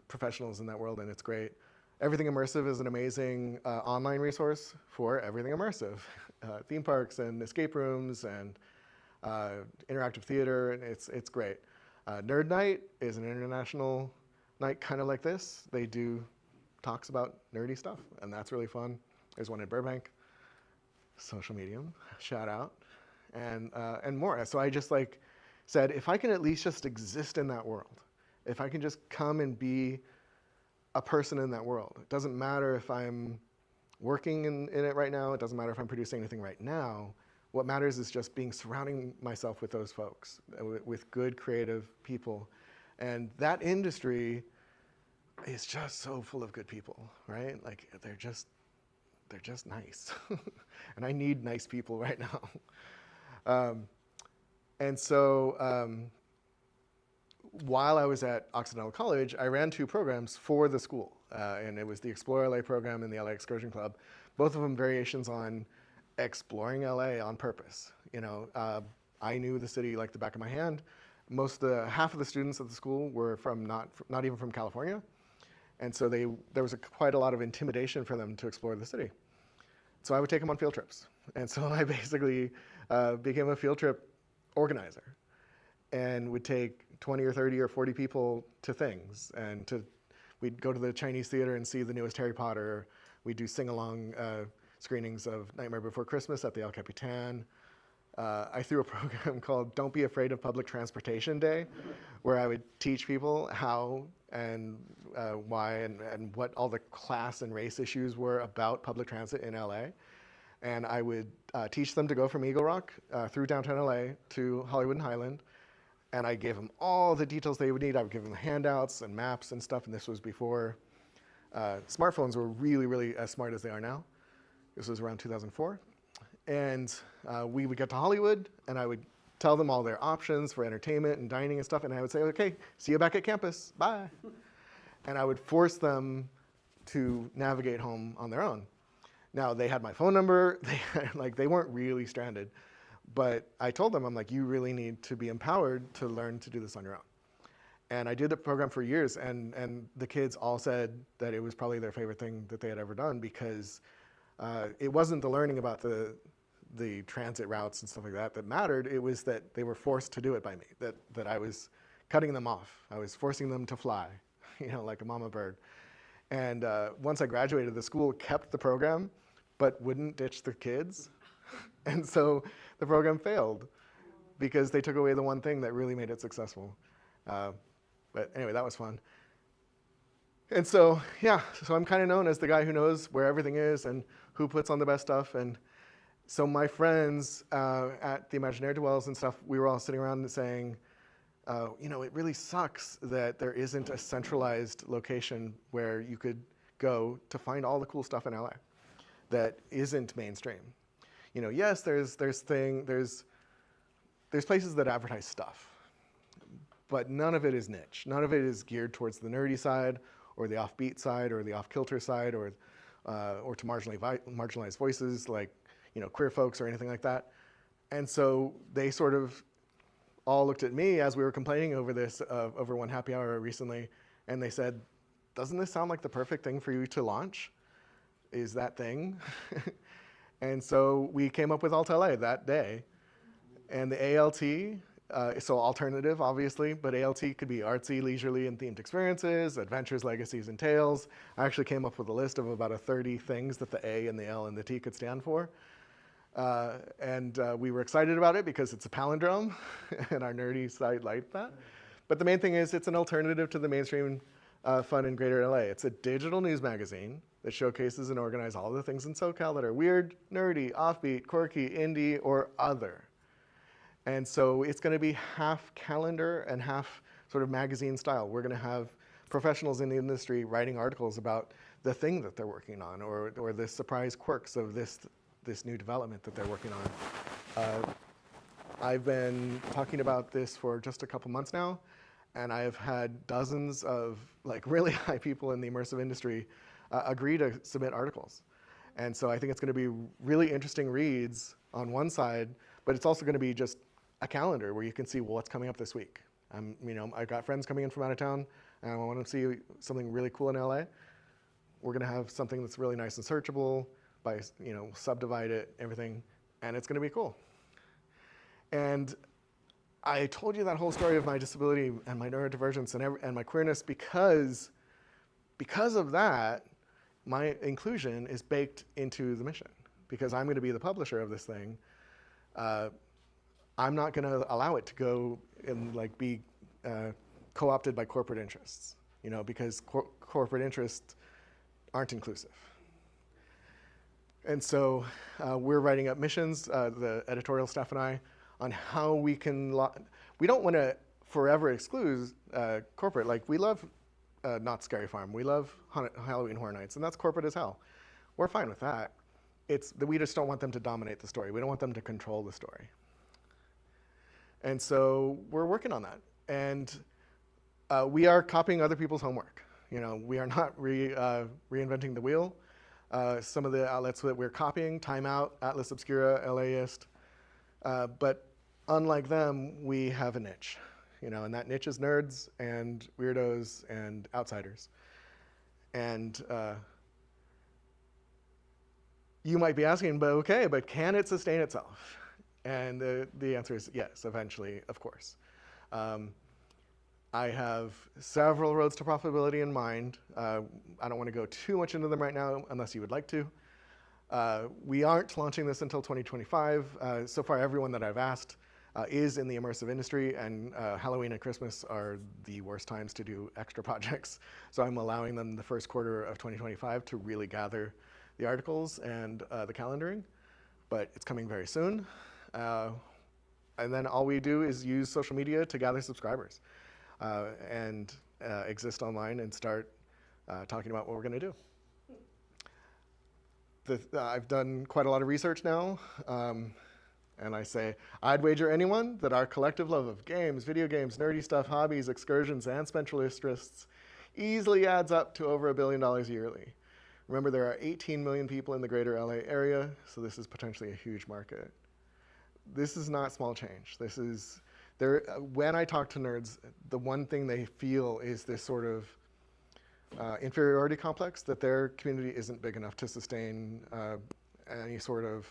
professionals in that world, and it's great. Everything Immersive is an amazing online resource for everything immersive. Theme parks and escape rooms and interactive theater, and it's great. Nerd Night is an international night kind of like this. They do talks about nerdy stuff, and that's really fun. There's one in Burbank, Social Medium, shout out, and more. So I just said, if I can at least just exist in that world, if I can just come and be a person in that world. It doesn't matter if I'm working in it right now. It doesn't matter if I'm producing anything right now. What matters is just surrounding myself with those folks, with good creative people. And that industry is just so full of good people, right? Like they're just nice. And I need nice people right now. And so while I was at Occidental College, I ran 2 programs for the school. And it was the Explore LA program and the LA Excursion Club, both of them variations on exploring LA on purpose. I knew the city like the back of my hand. Half of the students at the school were not even from California. And so there was quite a lot of intimidation for them to explore the city. So I would take them on field trips. And so I basically became a field trip organizer and would take 20 or 30 or 40 people to things, and we'd go to the Chinese theater and see the newest Harry Potter. We'd do sing-along screenings of Nightmare Before Christmas at the El Capitan. I threw a program called Don't Be Afraid of Public Transportation Day, where I would teach people how and why and what all the class and race issues were about public transit in LA. And I would teach them to go from Eagle Rock through downtown LA to Hollywood and Highland. And I gave them all the details they would need. I would give them handouts and maps and stuff. And this was before smartphones were really, really as smart as they are now. This was around 2004. And we would get to Hollywood, and I would tell them all their options for entertainment and dining and stuff. And I would say, okay, see you back at campus. Bye. And I would force them to navigate home on their own. Now, they had my phone number. They weren't really stranded. But I told them, I'm like, you really need to be empowered to learn to do this on your own. And I did the program for years, and the kids all said that it was probably their favorite thing that they had ever done, because it wasn't the learning about the transit routes and stuff like that that mattered. It was that they were forced to do it by me, that I was cutting them off. I was forcing them to fly, like a mama bird. And once I graduated, the school kept the program, but wouldn't ditch the kids. And so the program failed because they took away the one thing that really made it successful. But anyway, that was fun. And so, yeah, so I'm kind of known as the guy who knows where everything is and who puts on the best stuff. And so my friends at the Imaginaire Dwells and stuff, we were all sitting around and saying, it really sucks that there isn't a centralized location where you could go to find all the cool stuff in LA that isn't mainstream. Yes, there's places that advertise stuff, but none of it is niche. None of it is geared towards the nerdy side or the offbeat side or the off-kilter side or to marginalized voices like queer folks or anything like that. And so they sort of all looked at me as we were complaining over this over one happy hour recently, and they said, doesn't this sound like the perfect thing for you to launch? Is that thing? And so we came up with Alt LA that day. And the ALT, so alternative, obviously, but ALT could be artsy, leisurely, and themed experiences, adventures, legacies, and tales. I actually came up with a list of about 30 things that the A and the L and the T could stand for. And we were excited about it because it's a palindrome, and our nerdy side liked that. But the main thing is it's an alternative to the mainstream fun in Greater LA. It's a digital news magazine that showcases and organizes all the things in SoCal that are weird, nerdy, offbeat, quirky, indie, or other. And so it's going to be half calendar and half sort of magazine style. We're going to have professionals in the industry writing articles about the thing that they're working on or the surprise quirks of this new development that they're working on. I've been talking about this for just a couple months now, and I have had dozens of really high people in the immersive industry agree to submit articles. And so I think it's going to be really interesting reads on one side, but it's also going to be just a calendar where you can see, well, what's coming up this week. I've got friends coming in from out of town, and I want to see something really cool in LA. We're going to have something that's really nice and searchable by, subdivide it, everything, and it's going to be cool. And I told you that whole story of my disability and my neurodivergence and my queerness because of that, my inclusion is baked into the mission. Because I'm going to be the publisher of this thing, I'm not going to allow it to go and be co-opted by corporate interests, because corporate interests aren't inclusive. And so we're writing up missions, the editorial staff and I, on how we can, we don't want to forever exclude corporate. We love Not Scary Farm. We love Halloween Horror Nights, and that's corporate as hell. We're fine with that. It's that we just don't want them to dominate the story. We don't want them to control the story. And so we're working on that. And we are copying other people's homework. We are not reinventing the wheel. Some of the outlets that we're copying, Time Out, Atlas Obscura, LAist. But unlike them, we have a niche. And that niche is nerds and weirdos and outsiders. And you might be asking, but can it sustain itself? And the answer is yes, eventually, of course. I have several roads to profitability in mind. I don't want to go too much into them right now unless you would like to. We aren't launching this until 2025. So far, everyone that I've asked is in the immersive industry, and Halloween and Christmas are the worst times to do extra projects. So I'm allowing them the first quarter of 2025 to really gather the articles and the calendaring, but it's coming very soon. And then all we do is use social media to gather subscribers and exist online and start talking about what we're going to do. I've done quite a lot of research now, and I say, I'd wager anyone that our collective love of games, video games, nerdy stuff, hobbies, excursions, and special interests easily adds up to over $1 billion yearly. Remember, there are 18 million people in the greater LA area, so this is potentially a huge market. This is not small change. This is, when I talk to nerds, the one thing they feel is this sort of inferiority complex that their community isn't big enough to sustain any sort of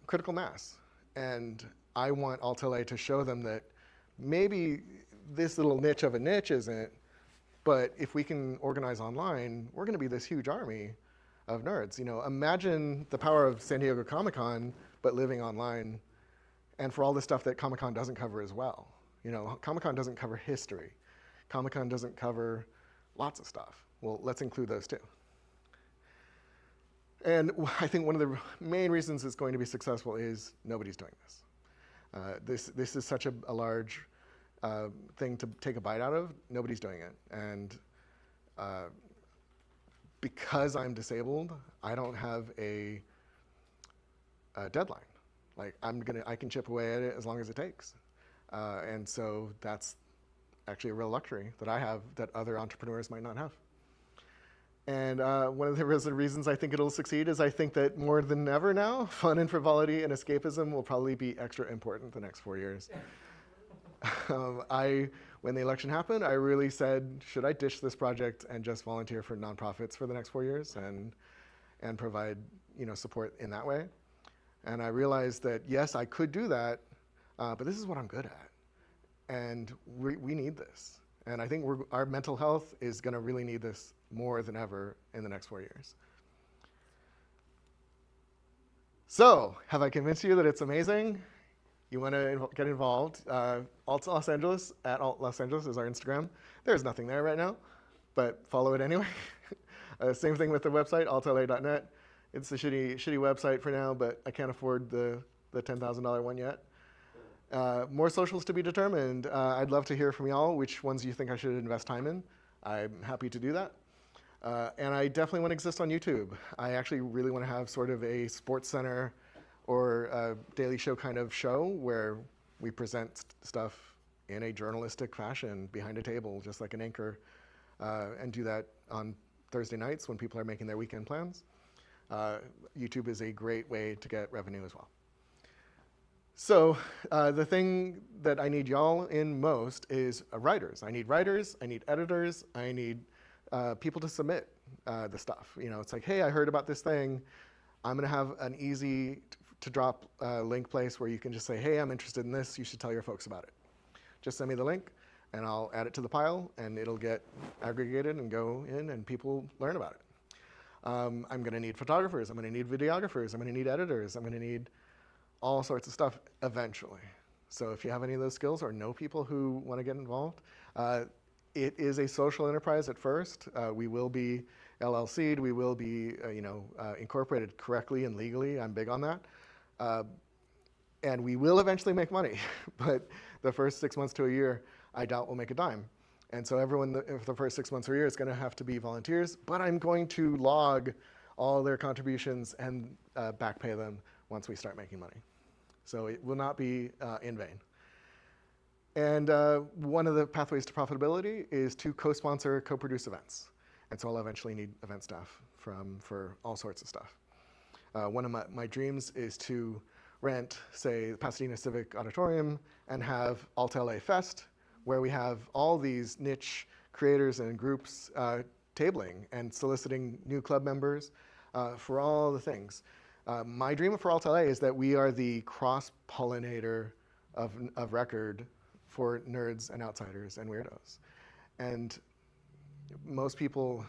critical mass. And I want Alt-LA to show them that maybe this little niche of a niche isn't, but if we can organize online, we're going to be this huge army of nerds. You know, imagine the power of San Diego Comic-Con, but living online, and for all the stuff that Comic-Con doesn't cover as well. You know, Comic-Con doesn't cover history. Comic-Con doesn't cover lots of stuff. Well, let's include those too. And I think one of the main reasons it's going to be successful is nobody's doing this. This is such a large thing to take a bite out of. Nobody's doing it. And because I'm disabled, I don't have a deadline. Like I can chip away at it as long as it takes. And so that's actually a real luxury that I have that other entrepreneurs might not have. And one of the reasons I think it'll succeed is I think that more than ever now, fun and frivolity and escapism will probably be extra important the next 4 years. When the election happened, I really said, should I ditch this project and just volunteer for nonprofits for the next 4 years and provide support in that way? And I realized that, yes, I could do that, but this is what I'm good at. And we need this. And I think our mental health is going to really need this more than ever in the next 4 years. So, have I convinced you that it's amazing? You want to get involved? Alt Los Angeles, at Alt Los Angeles is our Instagram. There's nothing there right now, but follow it anyway. Same thing with the website, altla.net. It's a shitty website for now, but I can't afford the $10,000 one yet. More socials to be determined. I'd love to hear from y'all which ones you think I should invest time in. I'm happy to do that. And I definitely want to exist on YouTube. I actually really want to have sort of a Sports Center or a Daily Show kind of show where we present stuff in a journalistic fashion behind a table, just like an anchor, and do that on Thursday nights when people are making their weekend plans. YouTube is a great way to get revenue as well. So the thing that I need y'all in most is writers. I need writers, I need editors, I need people to submit the stuff. It's like, hey, I heard about this thing. I'm going to have an easy to drop link place where you can just say, hey, I'm interested in this. You should tell your folks about it. Just send me the link, and I'll add it to the pile, and it'll get aggregated and go in, and people learn about it. I'm going to need photographers. I'm going to need videographers. I'm going to need editors. I'm going to need all sorts of stuff eventually. So if you have any of those skills or know people who want to get involved, it is a social enterprise at first. We will be LLC'd. We will be incorporated correctly and legally. I'm big on that. And we will eventually make money. But the first 6 months to a year, I doubt we'll make a dime. And so everyone, for the first 6 months or a year, is going to have to be volunteers. But I'm going to log all their contributions and back pay them once we start making money. So it will not be in vain. And one of the pathways to profitability is to co-sponsor, co-produce events. And so I'll eventually need event staff for all sorts of stuff. One of my dreams is to rent, say, the Pasadena Civic Auditorium and have Alt LA Fest, where we have all these niche creators and groups tabling and soliciting new club members for all the things. My dream for Alt LA is that we are the cross-pollinator of record for nerds and outsiders and weirdos. And most people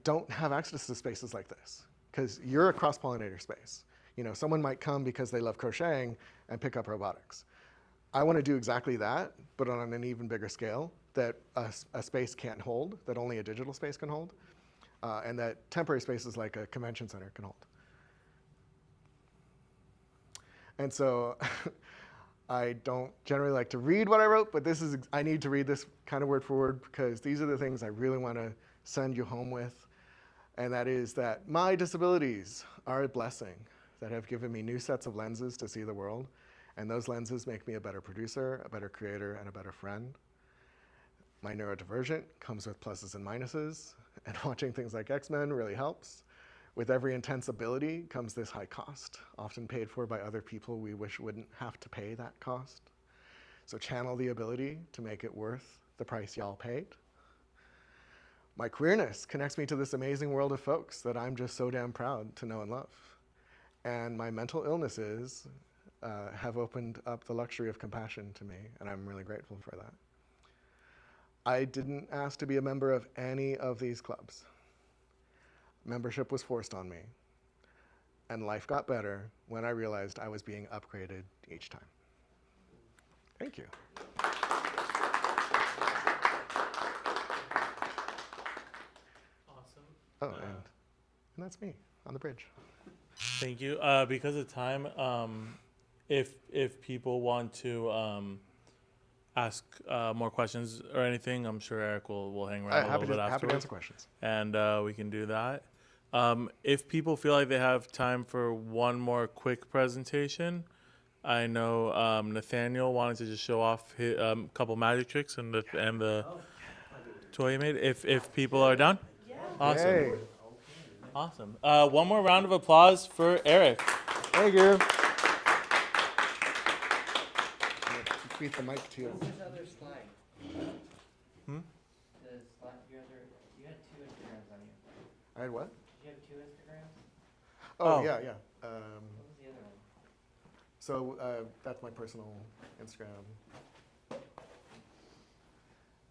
don't have access to spaces like this because you're a cross-pollinator space. You know, someone might come because they love crocheting and pick up robotics. I want to do exactly that, but on an even bigger scale that a space can't hold, that only a digital space can hold, and that temporary spaces like a convention center can hold. And so I don't generally like to read what I wrote, but this is, I need to read this kind of word for word because these are the things I really want to send you home with. And that is that my disabilities are a blessing that have given me new sets of lenses to see the world. And those lenses make me a better producer, a better creator, and a better friend. My neurodivergent comes with pluses and minuses, and watching things like X-Men really helps. With every intense ability comes this high cost, often paid for by other people we wish wouldn't have to pay that cost. So channel the ability to make it worth the price y'all paid. My queerness connects me to this amazing world of folks that I'm just so damn proud to know and love. And my mental illnesses have opened up the luxury of compassion to me, and I'm really grateful for that. I didn't ask to be a member of any of these clubs. Membership was forced on me, and life got better when I realized I was being upgraded each time. Thank you. Awesome. Oh, and that's me on the bridge. Thank you. Because of time, if people want to ask more questions or anything, I'm sure Eric will hang around a little bit afterwards. Happy to answer questions. And we can do that. If people feel like they have time for one more quick presentation, I know Nathaniel wanted to just show off his couple magic tricks and the toy he made. If people are down, awesome, Yay. awesome. One more round of applause for Eric. Thank you. Tweet the mic to you. What's this other slide? Hmm? The slide, you had 2 Instagrams on you. I had what? Did you have 2 Instagrams? Oh, Oh. yeah. What was the other one? So that's my personal Instagram.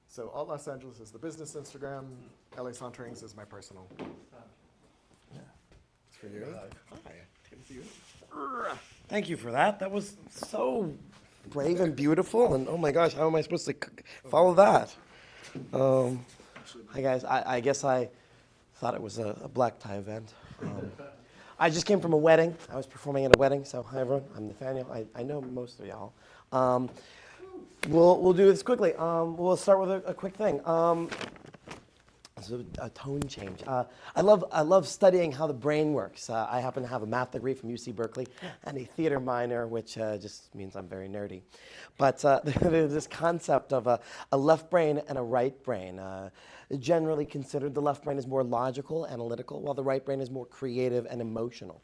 So Alt Los Angeles is the business Instagram. LA Saunterings is my personal. Yeah. It's for you. Hi. Good to see you. Thank you for that. That was so brave and beautiful. And oh my gosh, how am I supposed to follow that? Hi guys. I guess I thought it was a black tie event. I just came from a wedding. I was performing at a wedding. So hi everyone. I'm Nathaniel. I know most of y'all. We'll do this quickly. We'll start with a quick thing. So a tone change. I love studying how the brain works. I happen to have a math degree from UC Berkeley and a theater minor, which just means I'm very nerdy. But there's this concept of a left brain and a right brain. Generally considered, the left brain is more logical, analytical, while the right brain is more creative and emotional.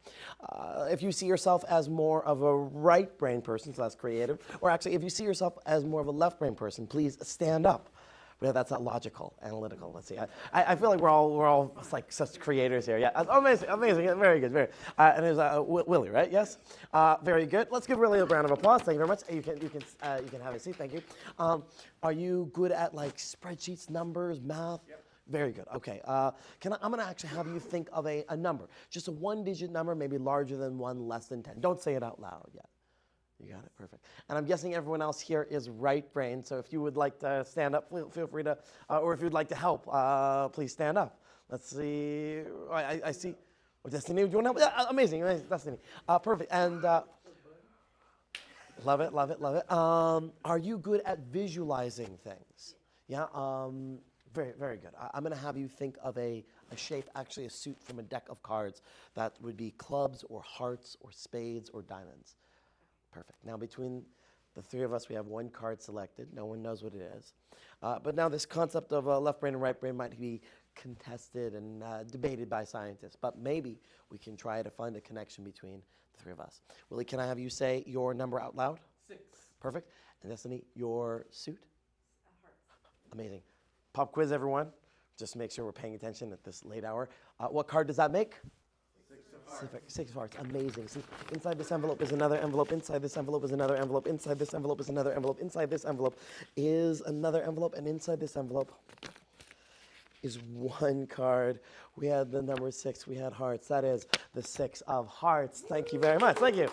If you see yourself as more of a right brain person, so that's creative, or actually if you see yourself as more of a left brain person, please stand up. But that's not logical, analytical. Let's see. I feel like we're all like such creators here. Yeah, amazing. Very good. And there's Willie, right? Yes. Very good. Let's give Willie a round of applause. Thank you very much. You can have a seat. Thank you. Are you good at like spreadsheets, numbers, math? Yep. Very good. Okay. I'm going to actually have you think of a number, just a 1-digit number, maybe larger than 1, less than 10. Don't say it out loud yet. You got it, perfect. And I'm guessing everyone else here is right brain, so if you would like to stand up, feel free to, or if you'd like to help, please stand up. Let's see, I see, Destiny, do you want to help? Yeah, amazing, Destiny. Perfect, and love it. Are you good at visualizing things? Yeah, very good. I'm gonna have you think of a shape, actually a suit from a deck of cards that would be clubs or hearts or spades or diamonds. Perfect. Now, between the 3 of us, we have 1 card selected. No one knows what it is. But now this concept of left brain and right brain might be contested and debated by scientists. But maybe we can try to find a connection between the 3 of us. Willie, can I have you say your number out loud? 6. Perfect. And Destiny, your suit? Amazing. Pop quiz, everyone. Just make sure we're paying attention at this late hour. What card does that make? Six parts, amazing. See, inside this envelope is another envelope, inside this envelope is another envelope, inside this envelope is another envelope, inside this envelope is another envelope, and inside this envelope is one card. We had the number 6, we had hearts. That is the 6 of hearts. Thank you very much. Thank you.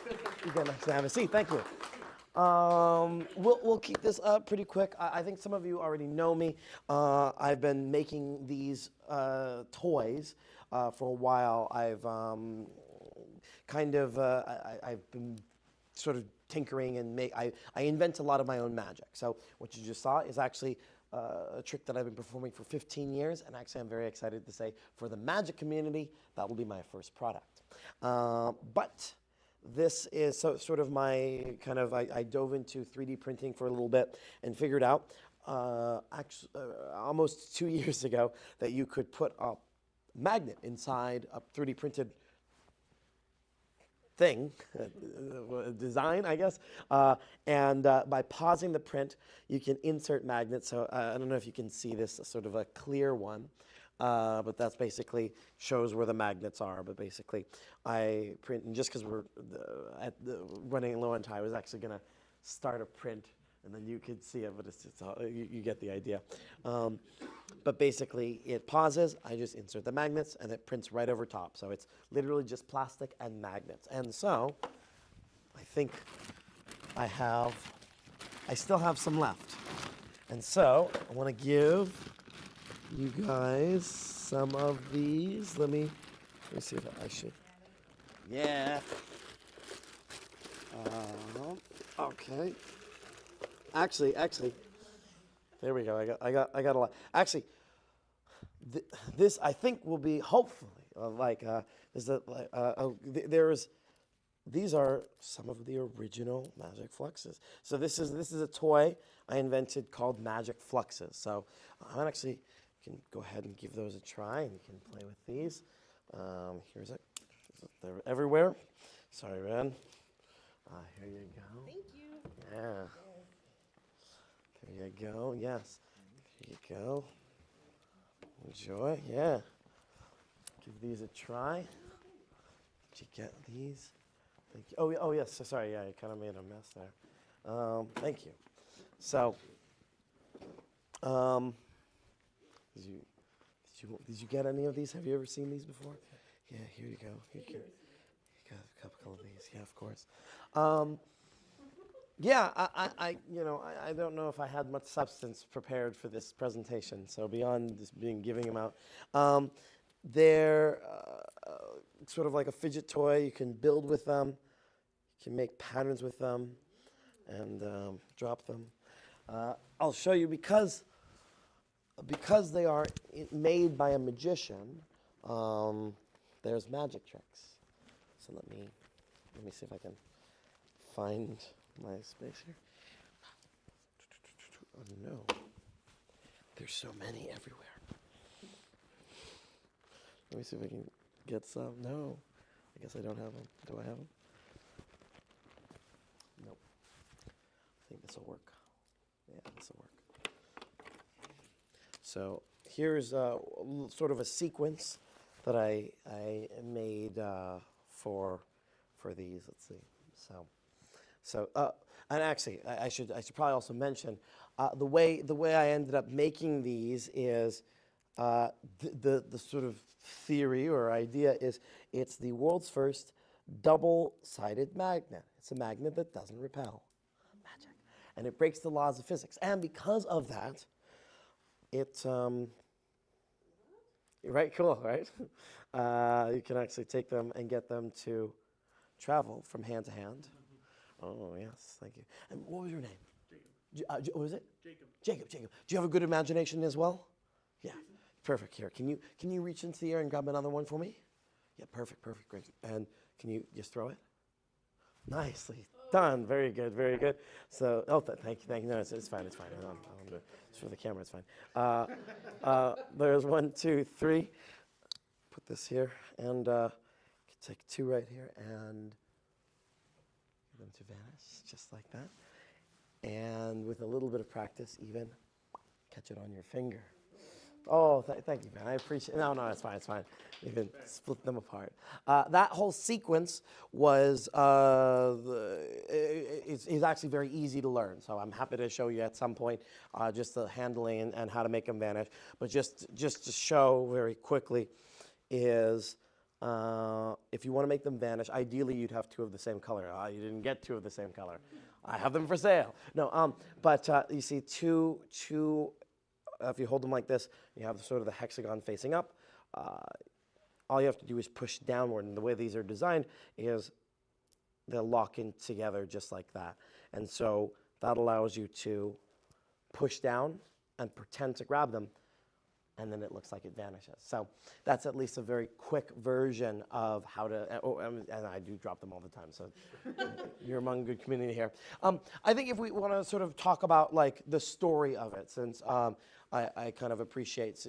You can actually have a seat. Thank you. We'll keep this up pretty quick. I think some of you already know me. I've been making these toys for a while. I've I've been sort of tinkering and I invent a lot of my own magic. So what you just saw is actually a trick that I've been performing for 15 years, and actually I'm very excited to say for the magic community, that will be my first product. But this is sort of my kind of, I dove into 3D printing for a little bit and figured out almost 2 years ago that you could put a magnet inside a 3D printed thing, design, I guess, and by pausing the print, you can insert magnets. So I don't know if you can see this, sort of a clear one, but that's basically shows where the magnets are. But basically, I print, and just because we're running low on time, I was actually going to start a print, and then you could see it, but it's all, you get the idea. But basically, it pauses, I just insert the magnets, and it prints right over top. So it's literally just plastic and magnets. And so, I think I still have some left. And so, I want to give you guys some of these. Let me see if I should. Yeah. Okay. Actually, there we go. I got a lot. Actually, this I think will be hopefully these are some of the original magic fluxes. So this is a toy I invented called Magic Fluxes. So I actually can go ahead and give those a try, and you can play with these. Here's it. They're everywhere. Sorry, Ren. Here you go. Thank you. Yeah. There you go. Yes. There you go. Enjoy. Yeah. Give these a try. Did you get these? Thank you. Oh yes. So sorry. Yeah, I kind of made a mess there. Thank you. So, did you get any of these? Have you ever seen these before? Yeah. Here you go. Here you go. You got a couple of these. Yeah, of course. Yeah, I don't know if I had much substance prepared for this presentation. So beyond just giving them out, they're sort of like a fidget toy. You can build with them, you can make patterns with them, and drop them. I'll show you because they are made by a magician. There's magic tricks. So let me see if I can find my space here. Oh no, there's so many everywhere. Let me see if I can get some. No, I guess I don't have them. Do I have them? Nope. I think this will work. Yeah, this will work. So here's sort of a sequence that I made for these. Let's see. So, and actually, I should probably also mention the way I ended up making these is the sort of theory or idea is it's the world's first double-sided magnet. It's a magnet that doesn't repel. Magic, and it breaks the laws of physics. And because of that, it's right, cool, right? You can actually take them and get them to travel from hand to hand. Oh, yes, thank you. And what was your name? Jacob. What was it? Jacob. Jacob. Do you have a good imagination as well? Yeah. Perfect. Here, can you reach into the air and grab another one for me? Yeah, perfect, great. And can you just throw it? Nicely done. Very good, very good. So, thank you. No, it's fine. It's for the camera, it's fine. There's 1, 2, 3. Put this here, and take 2 right here, and them to vanish, just like that. And with a little bit of practice, even catch it on your finger. Oh, thank you, man. I appreciate. No, it's fine. It's fine. You can split them apart. That whole sequence was is actually very easy to learn. So I'm happy to show you at some point just the handling and how to make them vanish. But just to show very quickly is if you want to make them vanish, ideally you'd have two of the same color. You didn't get two of the same color. I have them for sale. No, but you see two. If you hold them like this, you have sort of the hexagon facing up. All you have to do is push downward, and the way these are designed is they'll lock in together just like that. And so that allows you to push down and pretend to grab them, and then it looks like it vanishes. So that's at least a very quick version of how to, and I do drop them all the time, so you're among good community here. I think if we want to sort of talk about like the story of it, since I kind of appreciate,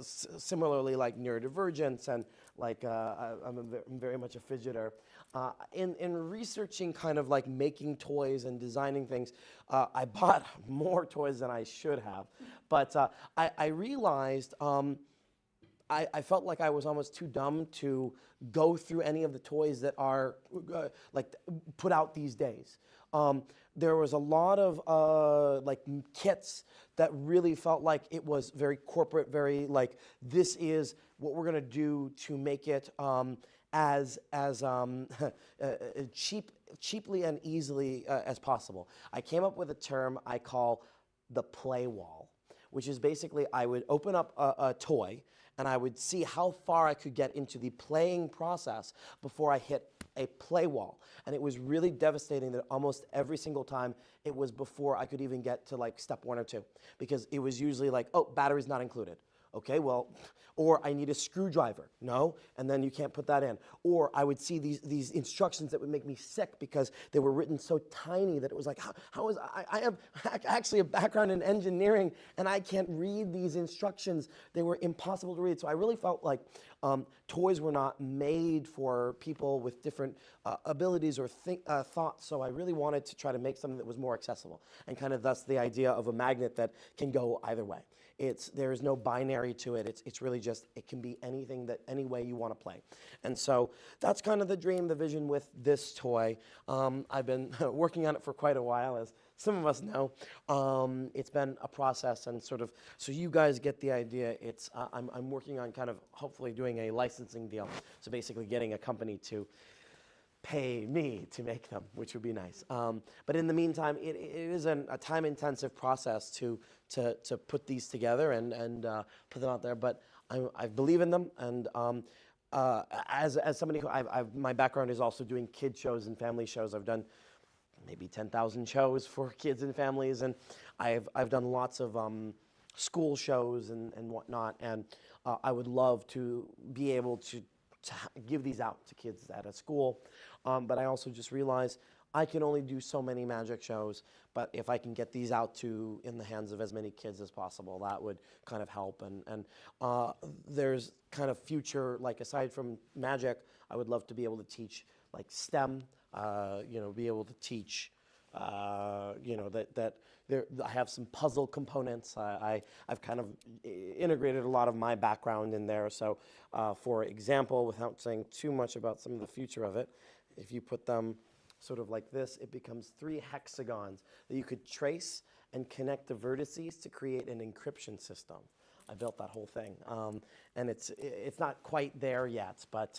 similarly like neurodivergence and like I'm very much a fidgeter. In researching kind of like making toys and designing things, I bought more toys than I should have. But I realized I felt like I was almost too dumb to go through any of the toys that are put out these days. There was a lot of kits that really felt like it was very corporate, very like this is what we're gonna do to make it as cheaply and easily as possible. I came up with a term I call the play wall, which is basically I would open up a toy and I would see how far I could get into the playing process before I hit a play wall. And it was really devastating that almost every single time it was before I could even get to like step 1 or 2, because it was usually like, oh, battery's not included. Okay, well, or I need a screwdriver. No, and then you can't put that in. Or I would see these instructions that would make me sick because they were written so tiny that it was like, how is I have actually a background in engineering and I can't read these instructions. They were impossible to read. So I really felt like toys were not made for people with different abilities or thoughts. So I really wanted to try to make something that was more accessible, and kind of thus the idea of a magnet that can go either way. There is no binary to it. It's really just, it can be anything that, any way you want to play. And so that's kind of the dream, the vision with this toy. I've been working on it for quite a while, as some of us know. It's been a process, and sort of, so you guys get the idea. I'm working on kind of hopefully doing a licensing deal. So basically getting a company to pay me to make them, which would be nice. But in the meantime, it is a time-intensive process to put these together and put them out there. But I believe in them, and as somebody who my background is also doing kid shows and family shows. I've done maybe 10,000 shows for kids and families, and I've done lots of school shows and whatnot. And I would love to be able to give these out to kids at a school. But I also just realized I can only do so many magic shows, but if I can get these out in the hands of as many kids as possible, that would kind of help. And there's kind of future, like aside from magic, I would love to be able to teach like STEM, be able to teach, that I have some puzzle components. I've kind of integrated a lot of my background in there. So for example, without saying too much about some of the future of it, if you put them sort of like this, it becomes 3 hexagons that you could trace and connect the vertices to create an encryption system. I built that whole thing, and it's not quite there yet, but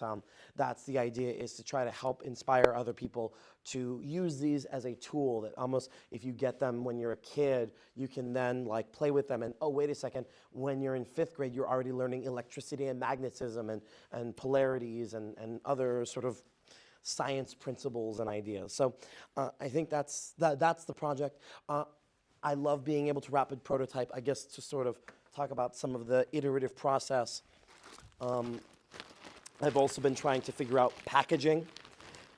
that's the idea, is to try to help inspire other people to use these as a tool that almost, if you get them when you're a kid, you can then like play with them, and oh, wait a second, when you're in 5th grade, you're already learning electricity and magnetism and polarities and other sort of science principles and ideas. So I think that's the project. I love being able to rapid prototype, I guess, to sort of talk about some of the iterative process. I've also been trying to figure out packaging,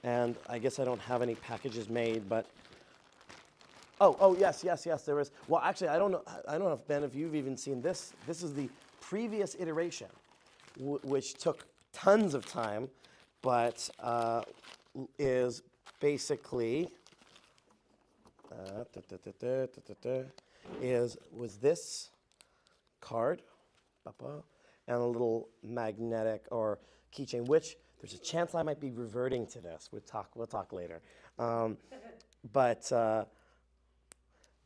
and I guess I don't have any packages made, but oh yes, there is. Well, actually, I don't know if Ben, if you've even seen this. This is the previous iteration, which took tons of time, but is basically was this card, and a little magnetic or keychain, which there's a chance I might be reverting to this. We'll talk later. But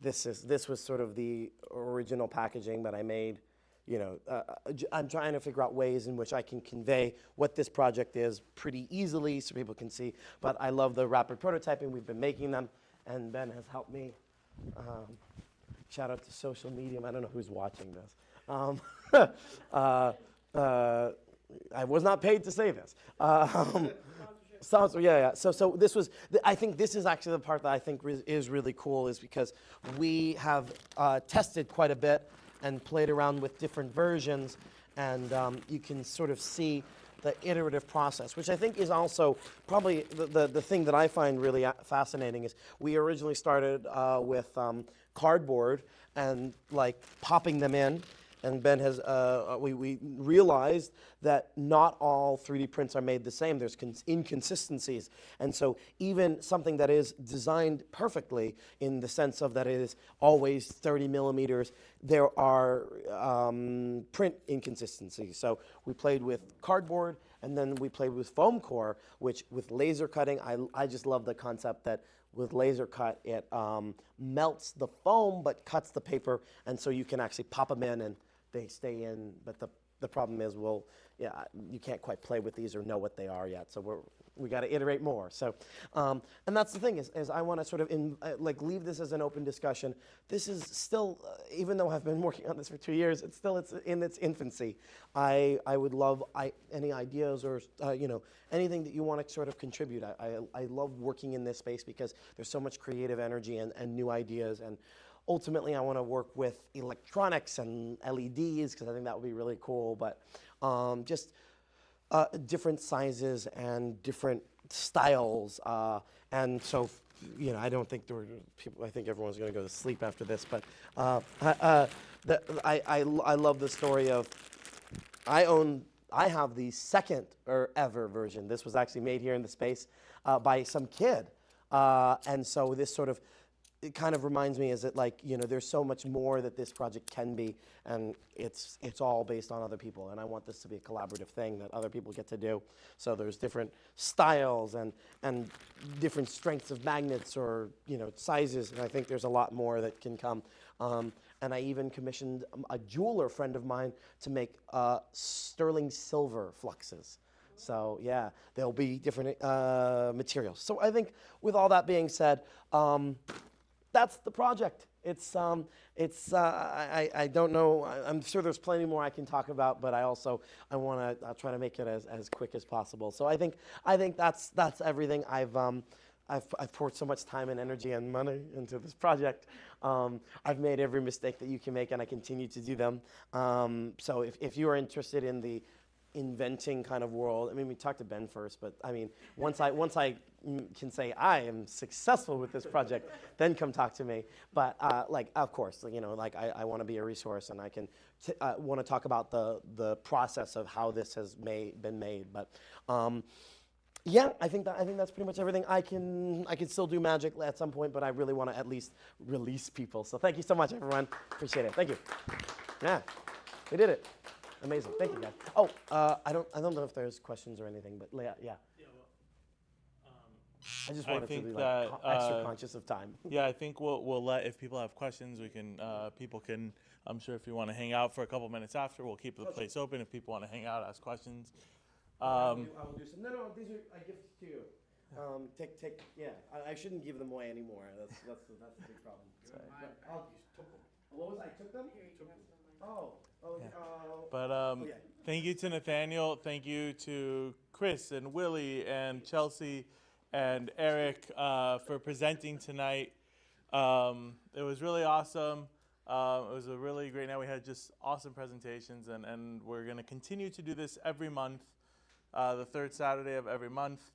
this was sort of the original packaging that I made. I'm trying to figure out ways in which I can convey what this project is pretty easily so people can see. But I love the rapid prototyping. We've been making them, and Ben has helped me. Shout out to social media. I don't know who's watching this. I was not paid to say this. Yeah. So this was. I think this is actually the part that I think is really cool, is because we have tested quite a bit and played around with different versions, and you can sort of see the iterative process, which I think is also probably the thing that I find really fascinating. Is we originally started with cardboard and like popping them in. And Ben has, we realized that not all 3D prints are made the same. There's inconsistencies. And so even something that is designed perfectly in the sense of that it is always 30 millimeters, there are print inconsistencies. So we played with cardboard, and then we played with foam core, which with laser cutting, I just love the concept that with laser cut, it melts the foam but cuts the paper, and so you can actually pop them in and they stay in. But the problem is, you can't quite play with these or know what they are yet. So we got to iterate more. So, and that's the thing is I want to sort of leave this as an open discussion. This is still, even though I've been working on this for 2 years, it's in its infancy. I would love any ideas or anything that you want to sort of contribute. I love working in this space because there's so much creative energy and new ideas. And ultimately, I want to work with electronics and LEDs because I think that would be really cool. But just different sizes and different styles. And so, I don't think there were people. I think everyone's going to go to sleep after this. But I love the story of I have the second ever version. This was actually made here in the space by some kid. And so this sort of, it kind of reminds me, is that there's so much more that this project can be, and it's all based on other people, and I want this to be a collaborative thing that other people get to do. So there's different styles and different strengths of magnets or sizes, and I think there's a lot more that can come. And I even commissioned a jeweler friend of mine to make sterling silver fluxes. So yeah, there'll be different materials. So I think with all that being said, that's the project. I don't know. I'm sure there's plenty more I can talk about, but I'll try to make it as quick as possible. So I think that's everything. I've poured so much time and energy and money into this project. I've made every mistake that you can make, and I continue to do them. So if you are interested in the inventing kind of world, we talked to Ben first, but once I can say I am successful with this project, then come talk to me. But of course, I want to be a resource, and I can want to talk about the process of how this has been made. But yeah, I think that's pretty much everything. I can still do magic at some point, but I really want to at least release people. So thank you so much, everyone. Appreciate it. Thank you. Yeah, we did it. Amazing. Thank you, guys. Oh, I don't know if there's questions or anything, but yeah. I just wanted to be extra conscious of time. Yeah, I think we'll let, if people have questions, people can. I'm sure if you want to hang out for a couple minutes after, we'll keep the place open. If people want to hang out, ask questions. I will do some. No, these are I gifts to you. Take. Yeah, I shouldn't give them away anymore. That's the big problem. What was I took them? Thank you to Nathaniel. Thank you to Chris and Willie and Chelsea and Eric for presenting tonight. It was really awesome. It was a really great night. We had just awesome presentations, and we're going to continue to do this every month, the third Saturday of every month.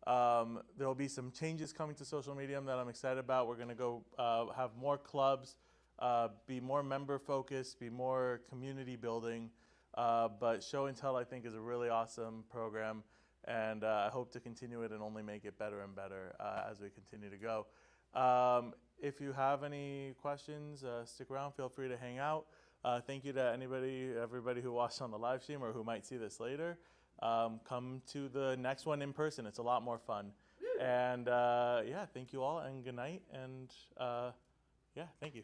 There will be some changes coming to social media that I'm excited about. We're going to go have more clubs, be more member focused, be more community building. But Show and Tell, I think, is a really awesome program, and I hope to continue it and only make it better and better as we continue to go. If you have any questions, stick around. Feel free to hang out. Thank you to everybody who watched on the live stream or who might see this later. Come to the next one in person. It's a lot more fun. And yeah, thank you all and good night. And yeah, thank you.